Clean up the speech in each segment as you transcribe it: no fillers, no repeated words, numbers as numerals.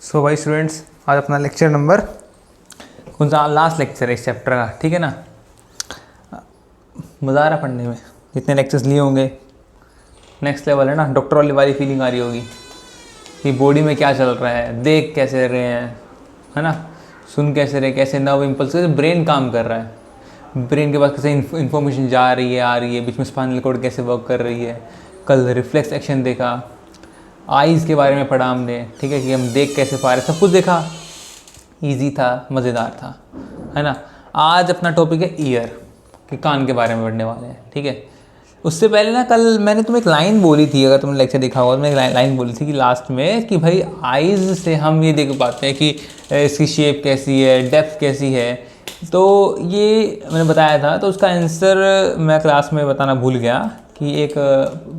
सो भाई स्टूडेंट्स, आज अपना लेक्चर नंबर कौन सा लास्ट लेक्चर है इस चैप्टर का, ठीक है ना। मज़ा आ रहा पढ़ने में, जितने लेक्चर्स लिए होंगे नेक्स्ट लेवल है ना। डॉक्टर वाली फीलिंग आ रही होगी कि बॉडी में क्या चल रहा है, देख कैसे रहे हैं, है ना, सुन कैसे रहे, कैसे नर्व इम्पल्स, कैसे ब्रेन काम कर रहा है, ब्रेन के पास कैसे इन्फॉर्मेशन जा रही है, आ रही है, बीच में स्पाइनल कॉर्ड कैसे वर्क कर रही है। कल रिफ्लेक्स एक्शन देखा, आइज़ के बारे में पढ़ा हमने, ठीक है, कि हम देख कैसे पा रहे, सब कुछ देखा, इजी था, मज़ेदार था, है ना। आज अपना टॉपिक है ईयर, कि कान के बारे में पढ़ने वाले हैं, ठीक है। उससे पहले ना कल मैंने तुम्हें एक लाइन बोली थी, अगर तुमने लेक्चर देखा होगा तो मैं एक लाइन बोली थी कि लास्ट में कि भाई आइज़ से हम ये देख पाते हैं कि इसकी शेप कैसी है, डेप्थ कैसी है। तो ये मैंने बताया था, तो उसका आंसर मैं क्लास में बताना भूल गया कि एक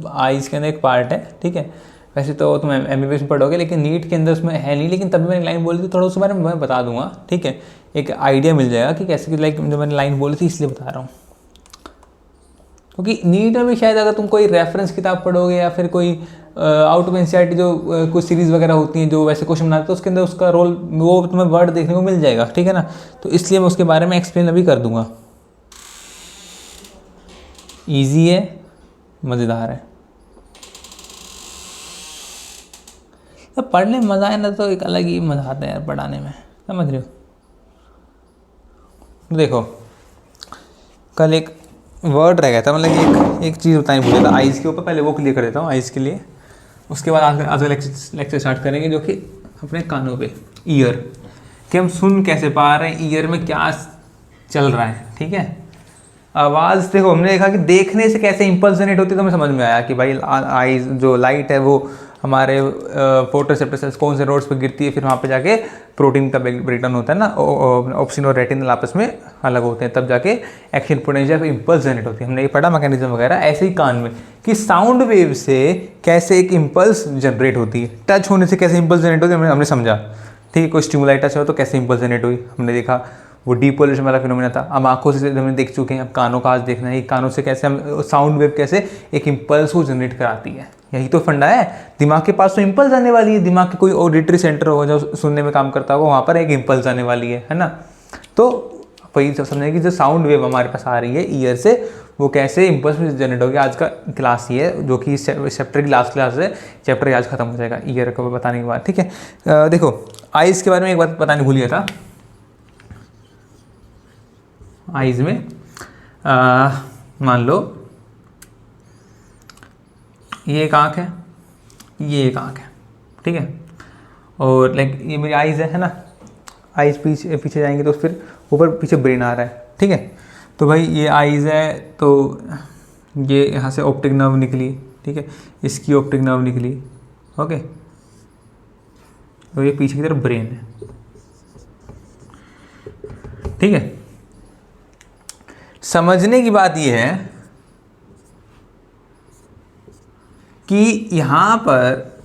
आइज़ के अंदर एक पार्ट है, ठीक है। वैसे तो तुम MBBS में पढ़ोगे, लेकिन नीट के अंदर उसमें है नहीं, लेकिन तभी मैंने लाइन बोली थी, थोड़ा उसके बारे में मैं बता दूंगा, ठीक है। एक आइडिया मिल जाएगा कि कैसे कि लाइक जो मैंने लाइन बोली थी इसलिए बता रहा हूँ, क्योंकि नीट में भी शायद अगर तुम कोई रेफरेंस किताब पढ़ोगे या फिर कोई आउट ऑफ NCERT जो कुछ सीरीज़ वगैरह होती हैं जो वैसे क्वेश्चन बनाते हैं, तो उसके अंदर उसका रोल वो तुम्हें वर्ड देखने को मिल जाएगा, ठीक है ना। तो इसलिए मैं उसके बारे में एक्सप्लेन अभी कर दूंगा। ईजी है, मज़ेदार है, तो पढ़ने में मज़ा आए ना, तो एक अलग ही मज़ा आता है यार पढ़ाने में, समझ रहे हो। देखो कल एक वर्ड रह गया था, मतलब एक चीज़ बतानी भूल गया था आइज़ के ऊपर, पहले वो क्लियर कर देता हूँ आइज़ के लिए। उसके बाद आज लेक्चर स्टार्ट करेंगे जो कि अपने कानों पे, ईयर, कि हम सुन कैसे पा रहे हैं, ईयर में क्या चल रहा है, ठीक है। आवाज़ देखो, हमने देखा कि देखने से कैसे इम्पल्स जनरेट होती है, तो हमें समझ में आया कि भाई आइज़ जो लाइट है वो हमारे फोटोरिसेप्टर सेल्स कौन से नोड्स पर गिरती है, फिर वहाँ पे जाके प्रोटीन का ब्रेकडाउन होता है ना, ऑप्सिन और रेटिनल आपस में अलग होते हैं, तब जाके एक्शन पोटेंशियल इम्पल्स जनरेट होती है। हमने ये पढ़ा मैकेनिज्म वगैरह। ऐसे ही कान में कि साउंड वेव से कैसे एक इम्पल्स जनरेट होती है, टच होने से कैसे इम्पल्स जनरेट होती है हमने समझा, ठीक है। कोई स्टिमुलाई टच हो तो कैसे इम्पल्स जनरेट हुई हमने देखा, वो डीपोलरेशन वाला फिनोमेना था। अब आंखों से हमने देख चुके हैं, अब कानों का आज देखना है, कानों से कैसे हम साउंड वेव कैसे एक इम्पल्स को जनरेट कराती है। यही तो फंडा है। दिमाग के पास तो इम्पल्स आने वाली है, दिमाग के कोई ऑडिटरी सेंटर होगा जो सुनने में काम करता होगा, वहाँ पर एक इम्पल्स आने वाली है ना। तो वही सब समझें कि जो साउंड वेव हमारे पास आ रही है ईयर से, वो कैसे इम्पल्स में जनरेट होगी। आज का क्लास ये है, जो कि इस चैप्टर की लास्ट क्लास है, चैप्टर आज खत्म हो जाएगा ईयर को बताने के बाद, ठीक है। देखो आइज़ के बारे में एक बात बताने भूल गया था। आइज़ में मान लो ये एक आँख है, ये एक आँख है, ठीक है, और लाइक ये मेरी आइज़ है ना। आइज़ पीछे पीछे जाएंगे तो फिर ऊपर पीछे ब्रेन आ रहा है, ठीक है। तो भाई ये आइज़ है, तो ये यहाँ से ऑप्टिक नर्व निकली, ठीक है, इसकी ऑप्टिक नर्व निकली, ओके, तो ये पीछे की तरफ ब्रेन है, ठीक है। समझने की बात ये है कि यहाँ पर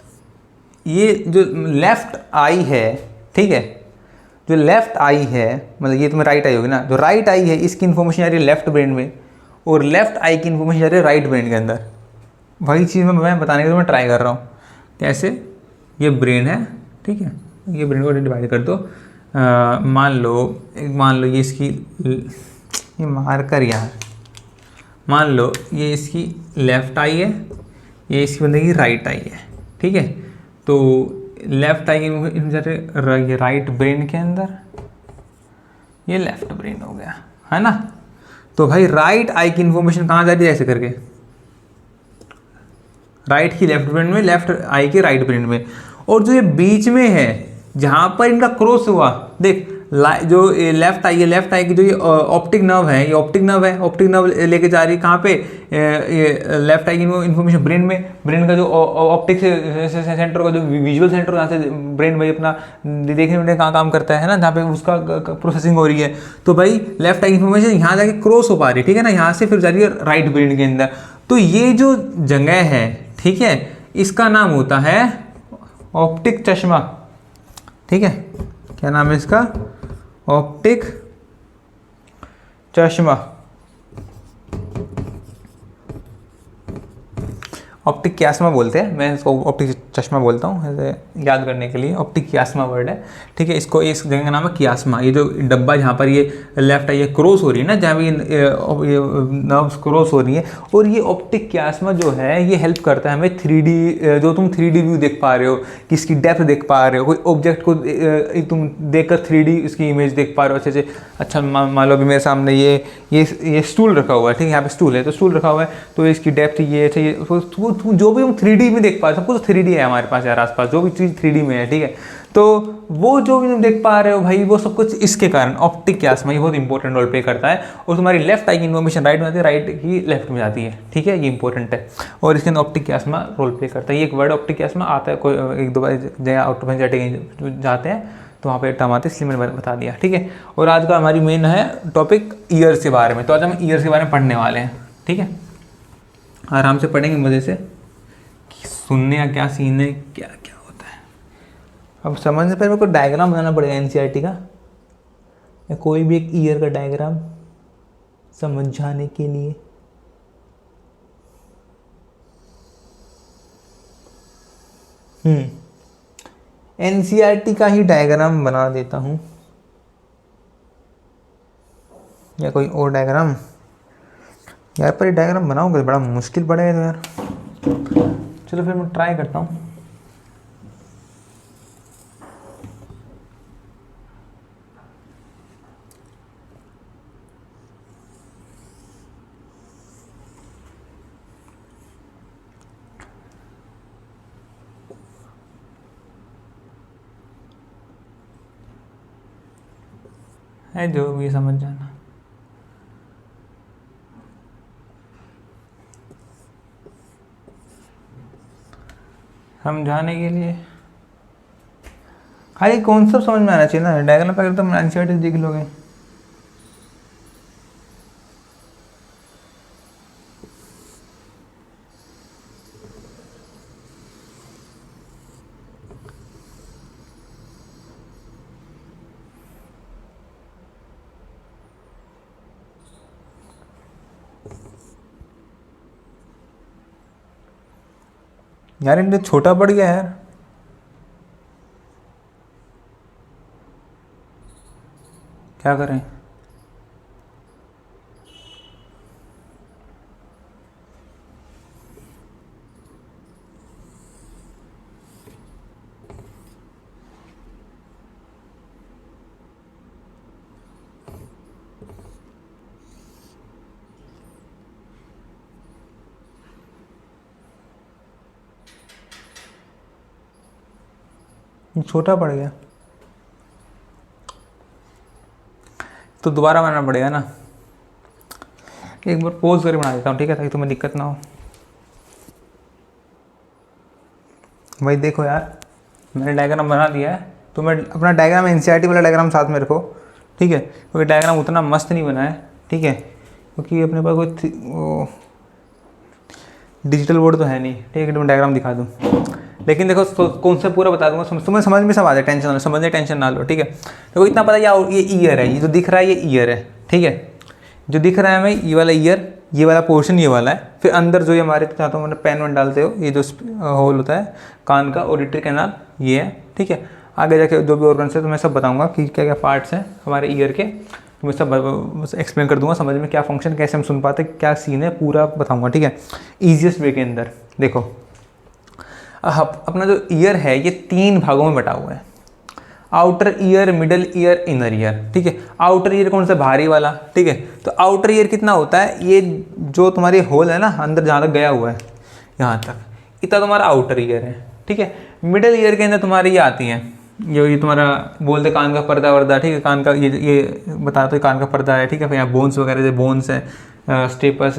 ये जो लेफ्ट आई है, ठीक है, जो लेफ्ट आई है, मतलब ये तुम्हें राइट आई होगी ना, जो राइट आई है इसकी इन्फॉर्मेशन आ रही है लेफ्ट ब्रेन में, और लेफ्ट आई की इन्फॉर्मेशन आ रही है राइट ब्रेन के अंदर। वही चीज़ मैं बताने का मैं ट्राई कर रहा हूँ। कैसे, ये ब्रेन है, ठीक है, ये ब्रेन को डिवाइड कर दो। मान लो ये इसकी, ये मार्कर यार, मान लो ये इसकी लेफ़्ट आई है, ये इसकी बनेगी राइट आई है, ठीक है। तो लेफ़्ट आई ये राइट ब्रेन के अंदर, ये लेफ़्ट ब्रेन हो गया, है ना। तो भाई राइट आई की इन्फॉर्मेशन कहाँ जा रही है, ऐसे करके राइट की लेफ्ट ब्रेन में, लेफ्ट आई के राइट ब्रेन में, और जो ये बीच में है जहाँ पर इनका क्रॉस हुआ, देख जो लेफ्ट आई है, लेफ्ट आई की जो ये ऑप्टिक नर्व है, ये ऑप्टिक नर्व है, ऑप्टिक नर्व लेके जा रही है कहाँ पे, ये लेफ्ट आई की इन्फॉर्मेशन ब्रेन में, ब्रेन का जो ऑप्टिक सेंटर का जो विजुअल सेंटर, जहाँ से ब्रेन भाई अपना देखने में कहाँ काम करता है ना, जहाँ पे उसका प्रोसेसिंग हो रही है। तो भाई लेफ्ट आई इन्फॉर्मेशन यहाँ जाके क्रॉस हो पा रही है, ठीक है ना, यहाँ से फिर जा रही है राइट ब्रेन के अंदर। तो ये जो जगह है, ठीक है, इसका नाम होता है ऑप्टिक चश्मा, ठीक है। क्या नाम है इसका, ऑप्टिक चश्मा। ऑप्टिक कियास्मा बोलते हैं, मैं इसको ऑप्टिक चश्मा बोलता हूँ ऐसे याद करने के लिए। ऑप्टिक कियास्मा वर्ड है, ठीक है। इसको इस जगह का नाम है कियास्मा। ये जो डब्बा जहाँ पर ये लेफ्ट है, ये क्रॉस हो रही है ना, जहाँ भी ये नर्व्स क्रॉस हो रही है, और ये ऑप्टिक कियास्मा जो है ये हेल्प करता है हमें 3D, जो तुम 3D व्यू देख पा रहे हो, कि इसकी डेप्थ देख पा रहे हो, कोई ऑब्जेक्ट को तुम देखकर 3D इसकी इमेज देख पा रहे हो अच्छे से। अच्छा मान लो अभी मेरे सामने ये स्टूल रखा हुआ है, ठीक है, यहाँ पे स्टूल है, तो स्टूल रखा हुआ है, तो इसकी डेप्थ ये चाहिए, जो भी हम 3D में देख पा रहे हैं, सब कुछ 3D है हमारे पास यार, आसपास जो भी चीज़ 3D में है, ठीक है। तो वो जो भी तुम देख पा रहे हो भाई, वो सब कुछ इसके कारण ऑप्टिक कियास्मा ये बहुत इंपॉर्टेंट रोल प्ले करता है। और तुम्हारी लेफ्ट आई की इन्फॉर्मेशन राइट में जाती है, राइट की लेफ्ट में जाती है, ठीक है, ये इंपॉर्टेंट है। और इसके अंदर ऑप्टिक कियास्मा रोल प्ले करता है। ये एक वर्ड ऑप्टिक कियास्मा आता है, कोई एक दो बार जगह आउट जाते हैं तो वहाँ पे टर्म आते हैं, इसलिए मैंने बता दिया, ठीक है। और आज का हमारी मेन है टॉपिक ईयर्स के बारे में। तो आज हम ईयर्स के बारे में पढ़ने वाले हैं, ठीक है। आराम से पढ़ेंगे मज़े से, सुनने का क्या सीन है, क्या क्या होता है। अब समझने से पहले मेरे को डायग्राम बनाना पड़ेगा एनसीईआरटी का, या कोई भी एक ईयर का डायग्राम समझाने के लिए। एनसीईआरटी का ही डायग्राम बना देता हूँ, या कोई और डायग्राम। यार पर ये डायग्राम बनाऊंगा तो बड़ा मुश्किल पड़ेगा तो यार। चलो फिर मैं ट्राई करता हूँ। है जो भी समझ जाना। समझाने के लिए खाली कॉन्सेप्ट समझ में आना चाहिए ना। डायग्राम पर तो एनसीईआरटी देख लोगे। यार इनसे छोटा पड़ गया यार। क्या करें? छोटा पड़ गया तो दोबारा बनाना पड़ेगा ना। एक बार पोज करके बना देता हूँ, ठीक है, ताकि तुम्हें दिक्कत ना हो। भाई देखो यार, मैंने डायग्राम बना दिया है, तो मैं अपना डायग्राम एनसीईआरटी वाला डायग्राम साथ में रखो, ठीक है। क्योंकि डायग्राम उतना मस्त नहीं बना है, ठीक है, क्योंकि अपने पास कोई डिजिटल बोर्ड तो है नहीं, ठीक है। तो मैं डायग्राम दिखा दूँ, लेकिन देखो कौन सा पूरा बता दूंगा, तुम्हें समझ में सब आ जाए, टेंशन समझने टेंशन ना लो, ठीक है। देखो इतना पता ये ईयर है, ये जो दिख रहा है ये ईयर है, ठीक है। जो दिख रहा है हमें ये वाला ईयर, ये वाला पोर्शन ये वाला है। फिर अंदर जो ये हमारे चाहते हो मैंने पेन वन डालते हो, ये जो होल होता है कान का, ऑडिटरी कैनाल ये है, ठीक है। आगे जाके जो भी ऑर्गन्स है तो मैं सब बताऊँगा कि क्या क्या पार्ट्स हैं हमारे ईयर के, तो मैं सब एक्सप्लेन कर दूंगा, समझ में क्या फंक्शन, कैसे हम सुन पाते, क्या सीन है, पूरा बताऊँगा, ठीक है, ईजिएस्ट वे के अंदर। देखो अपना जो ईयर है ये 3 भागों में बटा हुआ है, outer ear, middle year, inner ear, ठीक है। आउटर ईयर कौन सा? भारी वाला, ठीक है। तो आउटर ईयर कितना होता है? ये जो तुम्हारी होल है ना अंदर जहाँ तक गया हुआ है यहाँ तक, इतना तुम्हारा आउटर ईयर है, ठीक है। मिडल ईयर के अंदर तुम्हारी ये आती हैं, ये तुम्हारा बोलते कान का पर्दा वर्दा, ठीक है, कान का ये बताते कान का पर्दा है, ठीक है। फिर यहाँ बोन्स वगैरह जो बोन्स है, स्टेपस,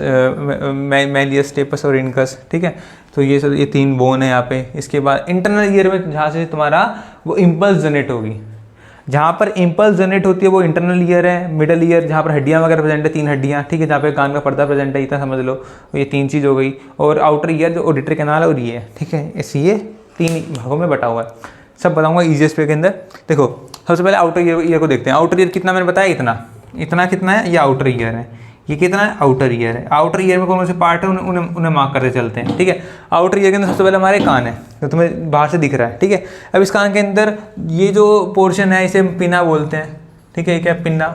मैलियस, स्टेपस और इनकस, ठीक है। तो ये सब ये 3 बोन है यहाँ पे। इसके बाद इंटरनल ईयर में जहाँ से तुम्हारा वो इम्पल्स जनरेट होगी, जहाँ पर इम्पल्स जनरेट होती है वो इंटरनल ईयर है। मिडल ईयर जहाँ पर हड्डियाँ वगैरह प्रेजेंट है, 3 हड्डियाँ, ठीक है, जहाँ पे कान का पर्दा प्रेजेंट है, इतना समझ लो, ये 3 चीज़ हो गई। और आउटर ईयर जो ऑडिटरी कैनाल है और ये है, ठीक है। ऐसे ये 3 भागों में बटा हुआ है, सब बताऊँगा ईजीएस्ट वे के अंदर। देखो सबसे पहले आउटर ईयर को देखते हैं। आउटर ईयर कितना मैंने बताया? इतना कितना है, ये आउटर ईयर है। ये कितना है, आउटर ईयर है। आउटर ईयर में कौन से पार्ट है उन्हें मार्क करते चलते हैं, ठीक है। आउटर ईयर के अंदर सबसे पहले हमारे कान है, तो तुम्हें बाहर से दिख रहा है, ठीक है। अब इस कान के अंदर ये जो पोर्शन है इसे हम पिन्ना बोलते हैं, ठीक है। क्या पिन्ना,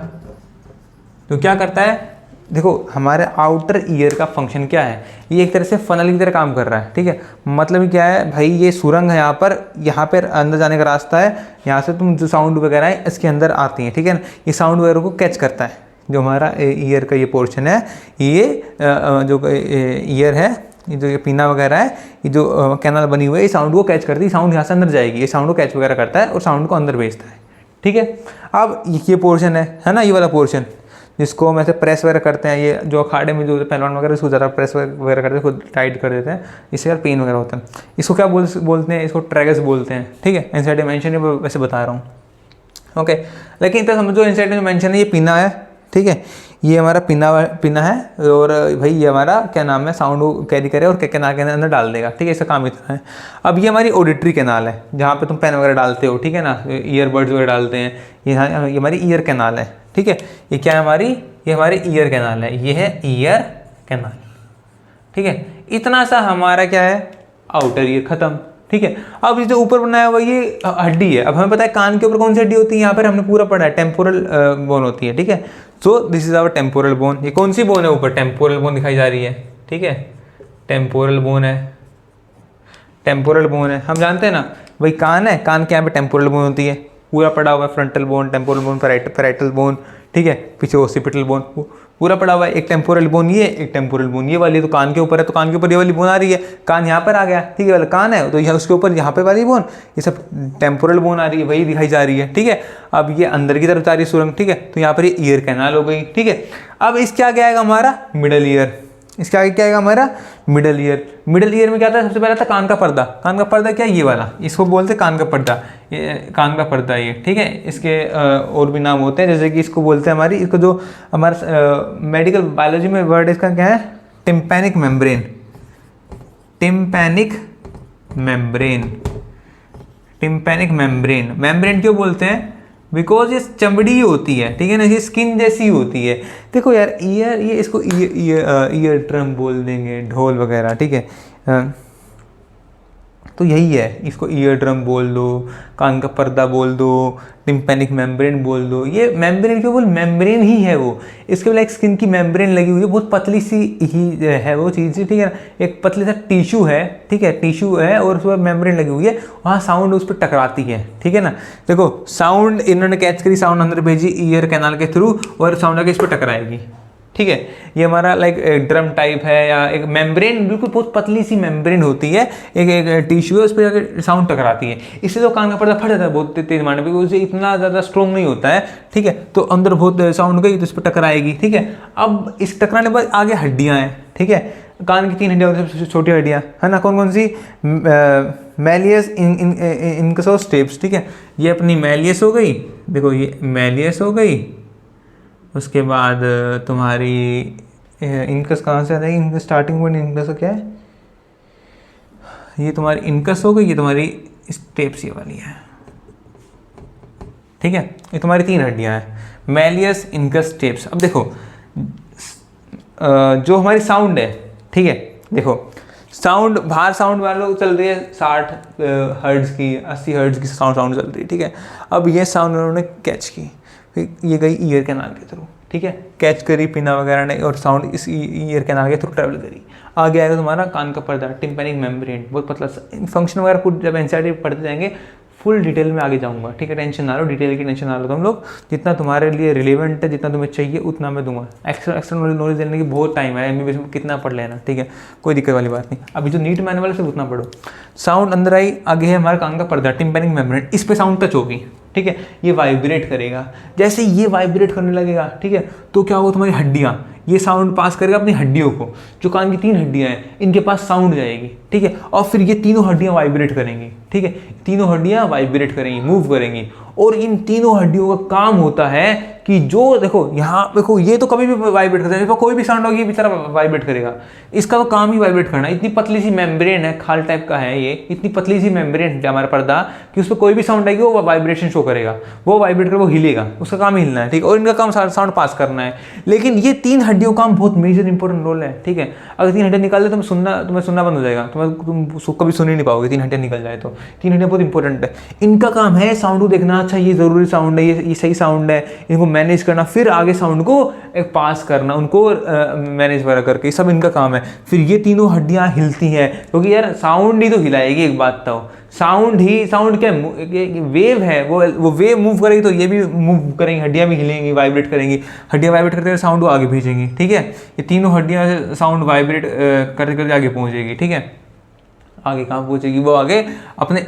तो क्या करता है, देखो हमारे आउटर ईयर का फंक्शन क्या है, ये एक तरह से फनल की तरह काम कर रहा है, ठीक है। मतलब क्या है भाई, ये सुरंग है, यहाँ पर अंदर जाने का रास्ता है, यहाँ से तुम जो साउंड वगैरह है इसके अंदर आती हैं, ठीक है ना। ये साउंड वगैरह को कैच करता है, जो हमारा ईयर का ये पोर्शन है, ये जो ईयर है, ये जो ये पिन्ना वगैरह है, ये जो कैनाल बनी हुई है, ये साउंड को कैच करती है। साउंड यहाँ से अंदर जाएगी, ये साउंड को कैच वगैरह करता है और साउंड को अंदर भेजता है, ठीक है। अब ये पोर्शन है ना, ये वाला पोर्शन जिसको हम ऐसे प्रेस वगैरह करते हैं, ये जो अखाड़े में जो पहलवान वगैरह इसको ज़्यादा प्रेस वगैरह करते हैं, खुद टाइट कर देते हैं, इससे यार पेन वगैरह होता है। इसको क्या बोलते हैं, इसको ट्रैगस बोलते हैं, ठीक है। इनसाइड डिमेंशन वैसे बता रहा हूँ, ओके। लेकिन इतना समझो, इनसाइड डिमेंशन है, ये पिन्ना है, ठीक है। ये हमारा पिन्ना है, और भाई ये हमारा क्या नाम है, साउंड को कैरी करे और कैनाल के अंदर डाल देगा, ठीक है। इसका काम इतना है। अब ये हमारी ऑडिटरी कैनाल है, जहाँ पे तुम पेन वगैरह डालते हो, ठीक है ना, ईयरबड्स वगैरह डालते हैं, ये हमारी ईयर कैनाल है, ठीक है। ये क्या है ये हमारी ईयर कैनाल है, ये है ईयर कैनाल, ठीक है। इतना सा हमारा क्या है, आउटर ईयर खत्म, ठीक है। अब ये जो ऊपर बनाया हुआ ये हड्डी है। अब हमें पता है कान के ऊपर कौन सी हड्डी होती है, यहाँ पर हमने पूरा पढ़ा है, टेम्पोरल बोन होती है, ठीक है। So this is our temporal bone. ये कौन सी बोन है, ऊपर टेम्पोरल बोन दिखाई जा रही है, ठीक है। टेम्पोरल बोन है, टेम्पोरल बोन है। हम जानते हैं ना भाई, कान है, कान के यहाँ पे टेम्पोरल बोन होती है, पूरा पड़ा हुआ है, frontal bone, temporal bone, parietal bone, ठीक है। पीछे ओसिपिटल बोन पूरा पड़ा हुआ है। एक टेम्पोरल बोन ये, एक टेम्पोरल बोन ये वाली, तो कान के ऊपर है, तो कान के ऊपर ये वाली बोन आ रही है, कान यहाँ पर आ गया, ठीक है। वाला कान है तो उसके ऊपर यहाँ पे वाली बोन, ये सब टेम्पोरल बोन आ रही है, वही दिखाई जा रही है, ठीक है। अब ये अंदर की तरफ जा रही है सुरंग, ठीक है। तो यहाँ पर ये ईयर कैनाल हो गई, ठीक है। अब इसके आगे आएगा हमारा मिडल ईयर। इसके आगे क्या आएगा हमारा, मिडल ईयर। मिडल ईयर में क्या था, सबसे पहला था कान का पर्दा। कान का पर्दा क्या, ये वाला, इसको बोलते हैं कान का पर्दा, ये कान का पर्दा ये, ठीक है। इसके और भी नाम होते हैं, जैसे कि इसको बोलते हैं हमारी, इसको जो हमारा मेडिकल बायोलॉजी में वर्ड इसका क्या है, tympanic membrane. Tympanic membrane, tympanic membrane. Membrane क्यों बोलते हैं, बिकॉज ये चमड़ी ही होती है, ठीक है ना, ये स्किन जैसी होती है। देखो यार, ईयर, ये इसको ईयर ड्रम बोल देंगे, ढोल वगैरह, ठीक है। तो यही है, इसको ईयर ड्रम बोल दो, कान का पर्दा बोल दो, टिम्पैनिक मेम्ब्रेन बोल दो। ये मेम्ब्रेन क्यों बोल, मेम्ब्रेन ही है वो, इसके लिए एक स्किन की मेम्ब्रेन लगी हुई है, बहुत पतली सी ही है वो चीज़, ठीक है ना। एक पतली सा टिश्यू है, ठीक है, टिश्यू है और उस पर मेम्ब्रेन लगी हुई है, वहाँ साउंड उस पर टकराती है, ठीक है ना। देखो साउंड इन्होंने कैच करी, साउंड अंदर भेजी ईयर कैनाल के थ्रू, और साउंड आके इस पर टकराएगी, ठीक है। ये हमारा लाइक ड्रम टाइप है, या एक मेम्ब्रेन, बिल्कुल बहुत पतली सी मेम्ब्रेन होती है, एक टिश्यू है, उस पर जाकर साउंड टकराती है। इससे तो कान का पर्दा फट जाता है बहुत तेज मारने पर, उसे इतना ज़्यादा स्ट्रॉन्ग नहीं होता है, ठीक है। तो अंदर बहुत साउंड गई तो इस पर टकराएगी, ठीक है। अब इस टकराने पर आगे हड्डियाँ हैं, ठीक है। कान की 3 हड्डियाँ होती हैं, सबसे छोटी हड्डियाँ है ना, कौन कौन सी, मैलियस, इनकस स्टेप्स, ठीक है। ये अपनी मैलियस हो गई, देखो ये मैलियस हो गई। उसके बाद तुम्हारी इनकस कहाँ से आ जाएगी, इनकस स्टार्टिंग पॉइंट इनकस क्या है, ये तुम्हारी इनकस हो गई, ये तुम्हारी स्टेप्स ये वाली है, ठीक है। ये तुम्हारी 3 हड्डियाँ हैं, मैलियस, इनकस, स्टेप्स। अब देखो जो हमारी साउंड है, ठीक है, देखो साउंड, बाहर साउंड मान लो चल रही है 60 हर्ट्ज की, 80 हर्ट्ज की साउंड चल रही है, ठीक है। अब ये साउंड उन्होंने कैच की, ये गई ईयर कैनाल के थ्रू, ठीक है, कैच करी पिना वगैरह ने, और साउंड इस ईयर कैनाल के थ्रू ट्रैवल करी। आगे आएगा तुम्हारा कान का पर्दा, टिम्पैनिक मेम्ब्रेन, बहुत पतला फंक्शन वगैरह पूरी, जब एनसीईआरटी पढ़ते जाएंगे फुल डिटेल में आगे जाऊंगा, ठीक है। टेंशन ना लो, डिटेल की टेंशन ना लो तुम लोग, जितना तुम्हारे लिए रिलेवेंट है, जितना तुम्हें चाहिए उतना मैं दूंगा। एक्स्ट्रा नॉलेज देने की बहुत टाइम है, एमबीबीएस में कितना पढ़ लेना, ठीक है, कोई दिक्कत वाली बात नहीं। अभी जो नीट मैनुअल है सिर्फ उतना पढ़ो। साउंड अंदर आई, आगे है हमारा कान का पर्दा, टिम्पैनिक मेम्ब्रेन, इस पे साउंड टच होगी, ठीक है। ये वाइब्रेट करेगा, जैसे ये वाइब्रेट करने लगेगा, ठीक है, तो क्या होगा, तुम्हारी हड्डियाँ, ये साउंड पास करेगा अपनी हड्डियों को, जो कान की 3 हड्डियाँ हैं इनके पास साउंड जाएगी, ठीक है। और फिर ये तीनों हड्डियाँ वाइब्रेट करेंगी, ठीक है, तीनों हड्डियाँ वाइब्रेट करेंगी, मूव करेंगी, और इन तीनों हड्डियों का काम होता है कि जो देखो यहाँ देखो ये तो कभी भी वाइब्रेट करता है, कोई भी साउंड होगी बेचारा वाइब्रेट करेगा, इसका तो काम ही वाइब्रेट करना। इतनी पतली सी मेम्ब्रेन है, खाल टाइप का है ये, इतनी पतली सी मेम्ब्रेन है हमारा पर्दा कि उस पर कोई भी साउंड आएगी वो वाइब्रेशन शो करेगा, वो वाइब्रेट कर वो हिलेगा, उसका काम ही हिलना है, ठीक है। और इनका काम साउंड पास करना है। लेकिन ये तीन हड्डियों का बहुत मेजर इंपॉर्टेंट रोल है, ठीक है। अगर तीन हड्डियाँ निकाल दे तो तुम्हें सुनना बंद हो जाएगा, तुम कभी सुन ही नहीं पाओगे, तीन हड्डियाँ निकल जाए तो। तीन हड्डियाँ बहुत इंपॉर्टेंट है। इनका काम है साउंड को देखना, अच्छा ये ज़रूरी साउंड है, ये सही साउंड है, इनको मैनेज करना, फिर आगे साउंड को एक पास करना, उनको मैनेज वगैरह करके, सब इनका काम है। फिर ये तीनों हड्डियाँ हिलती हैं, क्योंकि यार साउंड ही तो हिलाएगी, एक बात तो साउंड क्या वेव है, वो वेव मूव करेगी तो ये भी मूव करेंगी, हड्डियाँ भी हिलेंगी, वाइब्रेट करेंगी, हड्डियाँ वाइब्रेट करते हुए साउंड को आगे भेजेंगी, ठीक है। ये तीनों हड्डियाँ साउंड वाइब्रेट करते करते आगे पहुँचेगी, ठीक है। आगे कहाँ पहुँचेगी, वो आगे अपने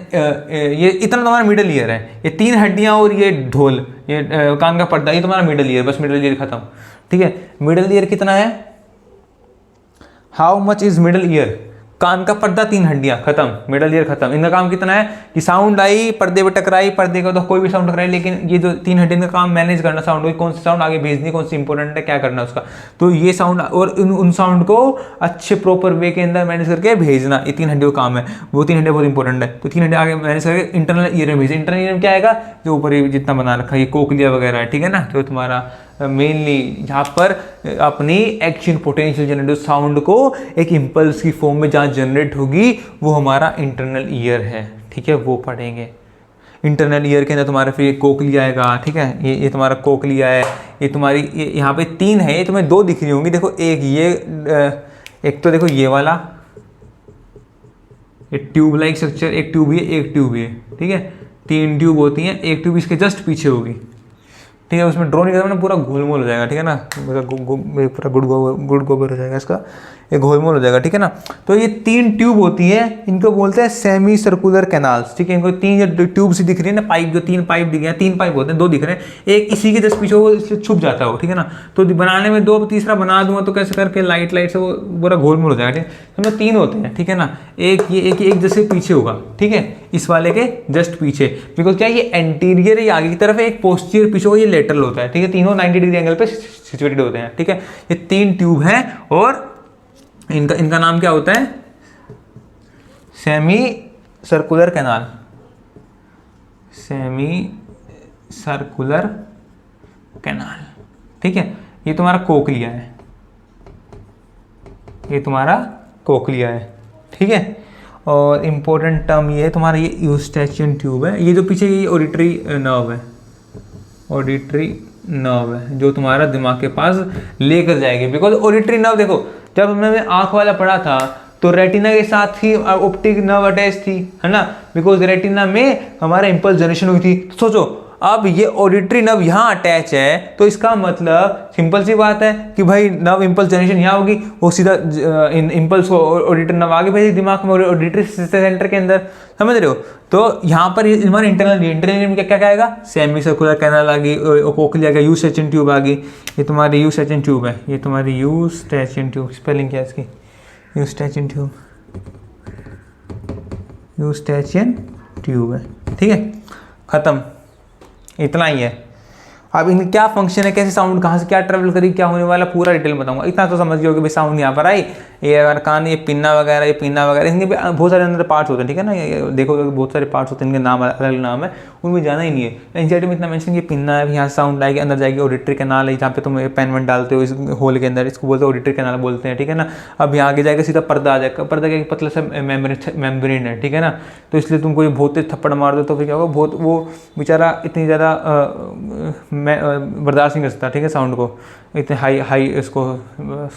ये इतना तुम्हारा मिडल ईयर है, ये तीन हड्डियाँ और ये ढोल, ये कान का पर्दा, ये तुम्हारा मिडल ईयर, बस मिडल ईयर खत्म, ठीक है। मिडल ईयर कितना है, how much is middle ear, कान का पर्दा तीन हड्डियां खत्म, मिडल ईयर खत्म। इनका काम कितना है कि साउंड आई, पर्दे पे टकराई, पर्दे का तो कोई भी साउंड टकराई, लेकिन ये जो तीन हड्डियों का काम मैनेज करना, साउंड को कौन सी साउंड आगे भेजनी है, कौन सी इंपॉर्टेंट है, क्या करना है उसका, तो ये साउंड और उन साउंड को अच्छे प्रॉपर वे के अंदर मैनेज करके भेजना, ये तीन हड्डियों का काम है। वो तीन हड्डियां बहुत इंपॉर्टेंट है, तो तीन हड्डियां आगे मैनेज करके इंटरनल ईयर में भेजे। इंटरनल ईयर में क्या आएगा, जो ऊपर जितना बना रखा है ये कोकलिया वगैरह है, ठीक है ना, तो तुम्हारा मेनली यहाँ पर अपनी एक्शन पोटेंशियल जनरेट साउंड को एक इम्पल्स की फॉर्म में जहाँ जनरेट होगी वो हमारा इंटरनल ईयर है, ठीक है, वो पढ़ेंगे। इंटरनल ईयर के अंदर तुम्हारे फिर ये कोकलिया आएगा, ठीक है, ये तुम्हारा कोकलिया है, ये तुम्हारी यहाँ पे तीन है, ये तुम्हें दो दिख रही होंगी, देखो एक ये एक तो देखो ये वाला, ये ट्यूब लाइक स्ट्रक्चर, एक ट्यूब ये, एक ट्यूब ये, ठीक है, तीन ट्यूब होती हैं, एक ट्यूब इसके जस्ट पीछे होगी, ठीक है। उसमें ड्रॉ नहीं करना, पूरा घोलमोल हो जाएगा, ठीक है ना, पूरा गुड़ गोबर हो जाएगा इसका, ये घोलमोल हो जाएगा, ठीक है ना। तो ये तीन ट्यूब होती है, इनको बोलते हैं सेमी सर्कुलर कैनाल्स, ठीक है। इनको तीन जो ट्यूब सी दिख रही है ना, पाइप, जो तीन पाइप दिख रहे हैं, तीन पाइप होते हैं, दो दिख रहे हैं, एक इसी के जस्ट पीछे वो इसलिए छुप जाता है वो, ठीक है ना। तो बनाने में दो, तीसरा बना दूंगा तो कैसे करके लाइट से वो पूरा घोलमोल हो जाएगा, ठीक है। तो तीन होते हैं, ठीक है ना, एक ये एक जैसे पीछे होगा, ठीक है, इस वाले के जस्ट पीछे, बिकॉज क्या ये एंटीरियर ये आगे की तरफ है, एक पोस्टीरियर पीछे होगा, ये लेटरल होता है, ठीक है। तीनों 90 डिग्री एंगल पे सिचुएटेड होते हैं, ठीक है। ये तीन ट्यूब हैं और इनका नाम क्या होता है, semi circular canal, semi circular canal, ठीक है। ये तुम्हारा कोकलिया है, ये तुम्हारा कोकलिया है, ठीक है। और इम्पोर्टेंट टर्म ये है तुम्हारा, ये यूस्टैचियन ट्यूब है, ये जो पीछे ये ऑडिटरी नर्व है, ऑडिटरी नर्व है जो तुम्हारा दिमाग के पास लेकर जाएगी, बिकॉज ऑडिटरी नर्व देखो, जब मैंने आंख वाला पढ़ा था तो रेटिना के साथ ही ऑप्टिक नर्व अटैच थी, है ना, बिकॉज रेटिना में हमारा इम्पल्स जनरेशन हुई थी। तो सोचो अब ये ऑडिटरी नर्व यहाँ अटैच है, तो इसका मतलब सिंपल सी बात है कि भाई नर्व इम्पल्स जनरेशन यहाँ होगी, वो सीधा इम्पल्स को ऑडिटरी नर्व आगे भेजेगी दिमाग में, ऑडिटरी सेंटर के अंदर, समझ रहे हो। तो यहाँ पर हमारे इंटरनल में क्या क्या आएगा, सेमी सर्कुलर कैनाल आ गई, कोकलिया का यूस्टैचियन ट्यूब आ गई, ये तुम्हारी यूस्टैचियन ट्यूब है, ये तुम्हारी यूस्टैचियन ट्यूब, स्पेलिंग क्या है इसकी, यूस्टैचियन ट्यूब, यूस्टैचियन ट्यूब है, ठीक है, खत्म, इतना ही है। अब इनकी क्या फंक्शन है, कैसे साउंड कहाँ से क्या ट्रेवल करी, क्या होने वाला, पूरा डिटेल बताऊंगा। इतना तो समझ गए कि भाई साउंड यहाँ पर आई, ये अगर कान, ये पिन्ना वगैरह, ये पिन्ना वगैरह, इनके बहुत सारे अंदर पार्ट्स होते हैं, ठीक है ना, ये देखो बहुत सारे पार्ट्स होते हैं, इनके नाम अलग अलग नाम है, उनमें जाना ही नहीं है। एनसीईआरटी में इतना मेंशन कि पिन्ना है, यहाँ साउंड आएगी, अंदर जाएगी, ऑडिटरी कैनाल है, जहाँ पे तुम पेन वेन डालते हो इस होल के अंदर, इसको बोलते हैं ऑडिटरी कैनाल बोलते हैं, ठीक है ना। अब यहाँ आगे जाएगा सीधा पर्दा आ जाएगा, पर्दा क्या पतला सा मेम्ब्रेन है, ठीक है ना, तो इसलिए तुम कोई बहुत तेज थप्पड़ मार दो तो फिर क्या होगा, बहुत वो बेचारा इतनी ज़्यादा बर्दाश्त नहीं कर सकता, ठीक है, साउंड को, इतने हाई इसको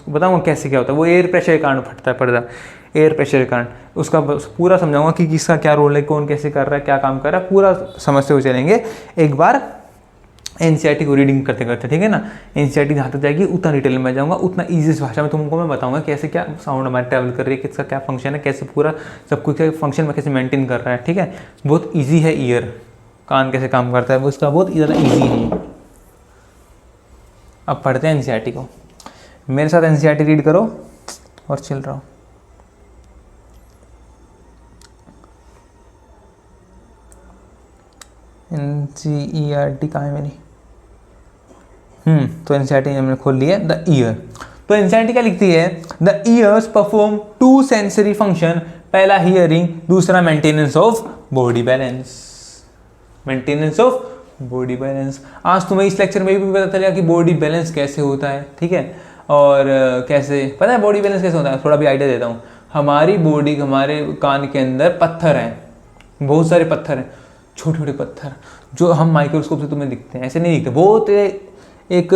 बताऊँगा कैसे क्या होता है। वो एयर प्रेशर के कारण फटता है पर्दा, एयर प्रेशर के कारण, उसका पूरा समझाऊंगा कि किसका क्या रोल है, कौन कैसे कर रहा है, क्या काम कर रहा है, पूरा समझते हुए चलेंगे एक बार एनसीईआरटी को रीडिंग करते करते, ठीक है ना। एनसीईआरटी जहाँ तक जाएगी उतना डिटेल में जाऊँगा, उतना ईजी भाषा में तुमको मैं बताऊँगा कैसे क्या साउंड हमारे ट्रैवल कर रही है, किसका क्या फंक्शन है, कैसे पूरा सब कुछ फंक्शन में कैसे मेंटेन कर रहा है, ठीक है। बहुत ईजी है ईयर, कान कैसे काम करता है उसका बहुत ज़्यादा ईजी है। अब पढ़ते हैं एनसीईआरटी को, मेरे साथ एनसीईआरटी रीड करो और चिल रहो। NCERT कहाँ है मेरी? तो NCERT मैंने खोल लिया। द ईयर, तो NCERT क्या लिखती है? The years perform 2 sensory function, पहला हियरिंग, दूसरा maintenance of body balance. Maintenance of body balance. आज तुम्हें इस लेक्चर में भी पता चलेगा कि बॉडी बैलेंस कैसे होता है, ठीक है, और कैसे पता है बॉडी बैलेंस कैसे होता है? थोड़ा भी आइडिया देता हूँ। हमारी बॉडी, हमारे कान के अंदर पत्थर हैं, बहुत सारे पत्थर हैं, छोटे छोटे पत्थर जो हम माइक्रोस्कोप से तुम्हें दिखते हैं, ऐसे नहीं दिखते, बहुत एक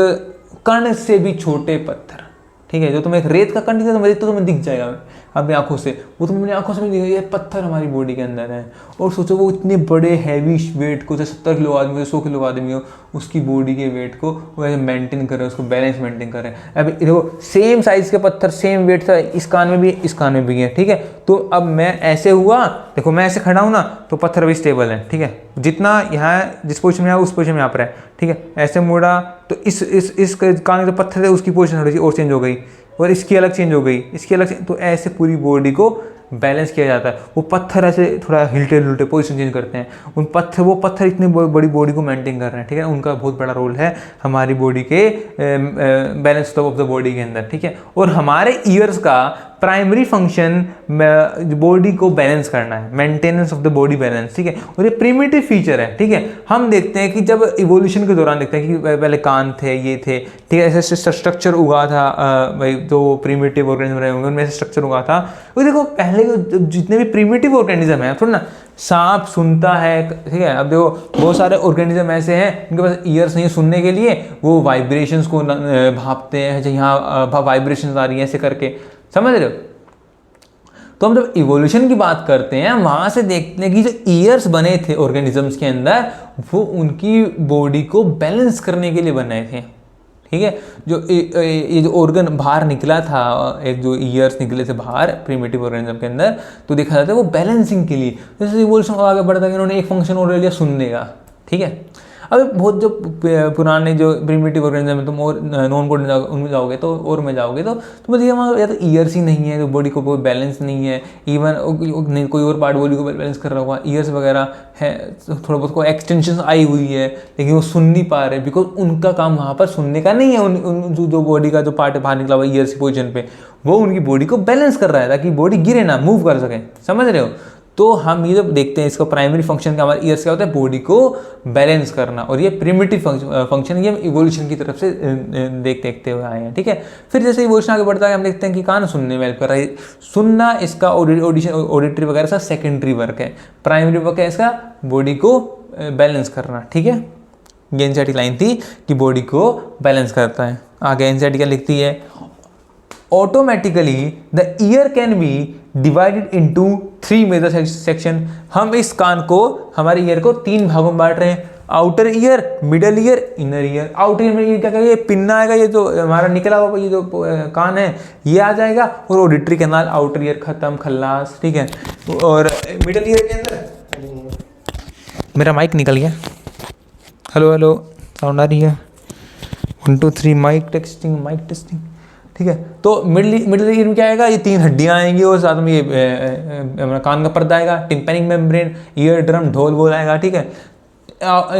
कण से भी छोटे पत्थर, ठीक है, जो तुम्हें एक रेत का कण दिखता है तो तुम्हें दिख जाएगा अपनी आंखों से, वो तुम्हें आंखों से दिखेगा, ये पत्थर हमारी बॉडी के अंदर है। और सोचो वो इतने बड़े हैवी वेट को, जैसे 70 किलो आदमी हो, 100 किलो आदमी हो, उसकी बॉडी के वेट को वो ऐसे मेंटेन कर रहे हैं, उसको बैलेंस मेंटेन कर रहे हैं। अब देखो सेम साइज के पत्थर, सेम वेट था, इस कान में भी इस कान में भी है, ठीक है। तो अब मैं ऐसे हुआ, देखो मैं ऐसे खड़ा हूँ ना, तो पत्थर भी स्टेबल है, ठीक है, जितना यहाँ जिस पोजिशन में आया उस पोजिशन में यहाँ पर है, ठीक है। ऐसे मुड़ा तो इस कान के जो पत्थर थे उसकी पोजिशन थोड़ी सी और चेंज हो गई, और इसकी अलग चेंज हो गई, इसकी अलग चेंज, तो ऐसे पूरी बॉडी को बैलेंस किया जाता है। वो पत्थर ऐसे थोड़ा हिलते हिलते पोजीशन चेंज करते हैं, वो पत्थर इतनी बड़ी बॉडी को मेंटेन कर रहे हैं, ठीक है। उनका बहुत बड़ा रोल है हमारी बॉडी के बैलेंस ऑफ द बॉडी के अंदर, ठीक है। और हमारे ईयर्स का प्राइमरी फंक्शन बॉडी को बैलेंस करना है, maintenance of the body balance, ठीक है। और ये प्रिमिटिव फीचर है, ठीक है। हम देखते हैं कि जब इवोल्यूशन के दौरान देखते हैं कि पहले कान थे, ये थे, ठीक है, ऐसे स्ट्रक्चर उगा था, भाई जो प्रिमिटिव ऑर्गेनिज्म रहे होंगे उनमें से स्ट्रक्चर उगा था। वो देखो पहले जितने भी प्रिमिटिव ऑर्गेनिज्म है, थोड़ा ना सांप सुनता है, ठीक है। अब देखो बहुत सारे ऑर्गेनिज्म ऐसे हैं उनके पास ईयर्स नहीं सुनने के लिए, वो वाइब्रेशंस को भापते हैं, यहाँ वाइब्रेशंस आ रही है ऐसे करके, समझ रहे हो। तो हम जब इवोल्यूशन की बात करते हैं वहां से देखते हैं कि जो ईयर्स बने थे ऑर्गेनिजम्स के अंदर, वो उनकी बॉडी को बैलेंस करने के लिए बने थे, ठीक है। जो ये जो ऑर्गन बाहर निकला था, एक जो ईयर्स निकले थे बाहर प्रिमिटिव ऑर्गेनिज्म के अंदर, तो देखा जाता है वो बैलेंसिंग के लिए। जैसे इवोल्यूशन आगे बढ़ता है, इन्होंने एक फंक्शन और ले लिया सुनने का, ठीक है। अब बहुत जो पुराने जो प्रिमिटिव ऑर्गेनिज्म है, तुम और नॉन कोड उनमें जाओगे तो और में जाओगे तो तुम्हें देखिए वहाँ या तो ईयर्स ही नहीं है, तो बॉडी को कोई बैलेंस नहीं है, इवन कोई और पार्ट बॉडी को बैलेंस कर रहा होगा, ईयर्स वगैरह है, थोड़ा बहुत कोई एक्सटेंशन आई हुई है, लेकिन वो सुन नहीं पा रहे, बिकॉज उनका काम वहाँ पर सुनने का नहीं है। जो बॉडी का जो पार्ट बाहर निकला हुआ ईयर्स की पोजिशन पे, वो उनकी बॉडी को बैलेंस कर रहा है ताकि बॉडी गिरे ना, मूव कर सके, समझ रहे हो। तो हम ये जब देखते हैं इसका प्राइमरी फंक्शन का हमारे ईयर्स क्या होता है, बॉडी को बैलेंस करना, और ये प्रिमिटिव फंक्शन ये हम इवोल्यूशन की तरफ से देखते हुए आए हैं, ठीक है। फिर जैसे इवोल्यूशन आगे बढ़ता है हम देखते हैं कि कान सुनने में हेल्प कर रहा है, सुनना इसका ऑडिटरी वगैरह सा सेकेंडरी वर्क है, प्राइमरी वर्क है इसका बॉडी को बैलेंस करना, ठीक है। ये एनसीईआरटी लाइन थी कि बॉडी को बैलेंस करता है। आगे एनसीईआरटी क्या लिखती है, automatically the ear can be divided into 3 major section. हम इस कान को, हमारे ईयर को 3 भागों में बांट रहे हैं, outer ear, middle year, inner ear. Outer ear में क्या कहेंगे, पिन्ना आएगा, ये जो हमारा निकला हुआ ये जो कान है ये आ जाएगा, और ऑडिटरी कैनाल, आउटर ईयर खत्म, खल्लास, ठीक है। और मिडल ईयर के अंदर मेरा माइक निकल गया, हेलो हेलो साउंड आ रही है, 1 2 3 माइक टेस्टिंग, ठीक है। तो मिडिल ईयर में क्या आएगा, ये 3 हड्डियां आएंगी, और साथ में ये कान का पर्दा आएगा, टिम्पैनिक मेम्ब्रेन, ईयर ड्रम, ढोल बोल आएगा, ठीक है।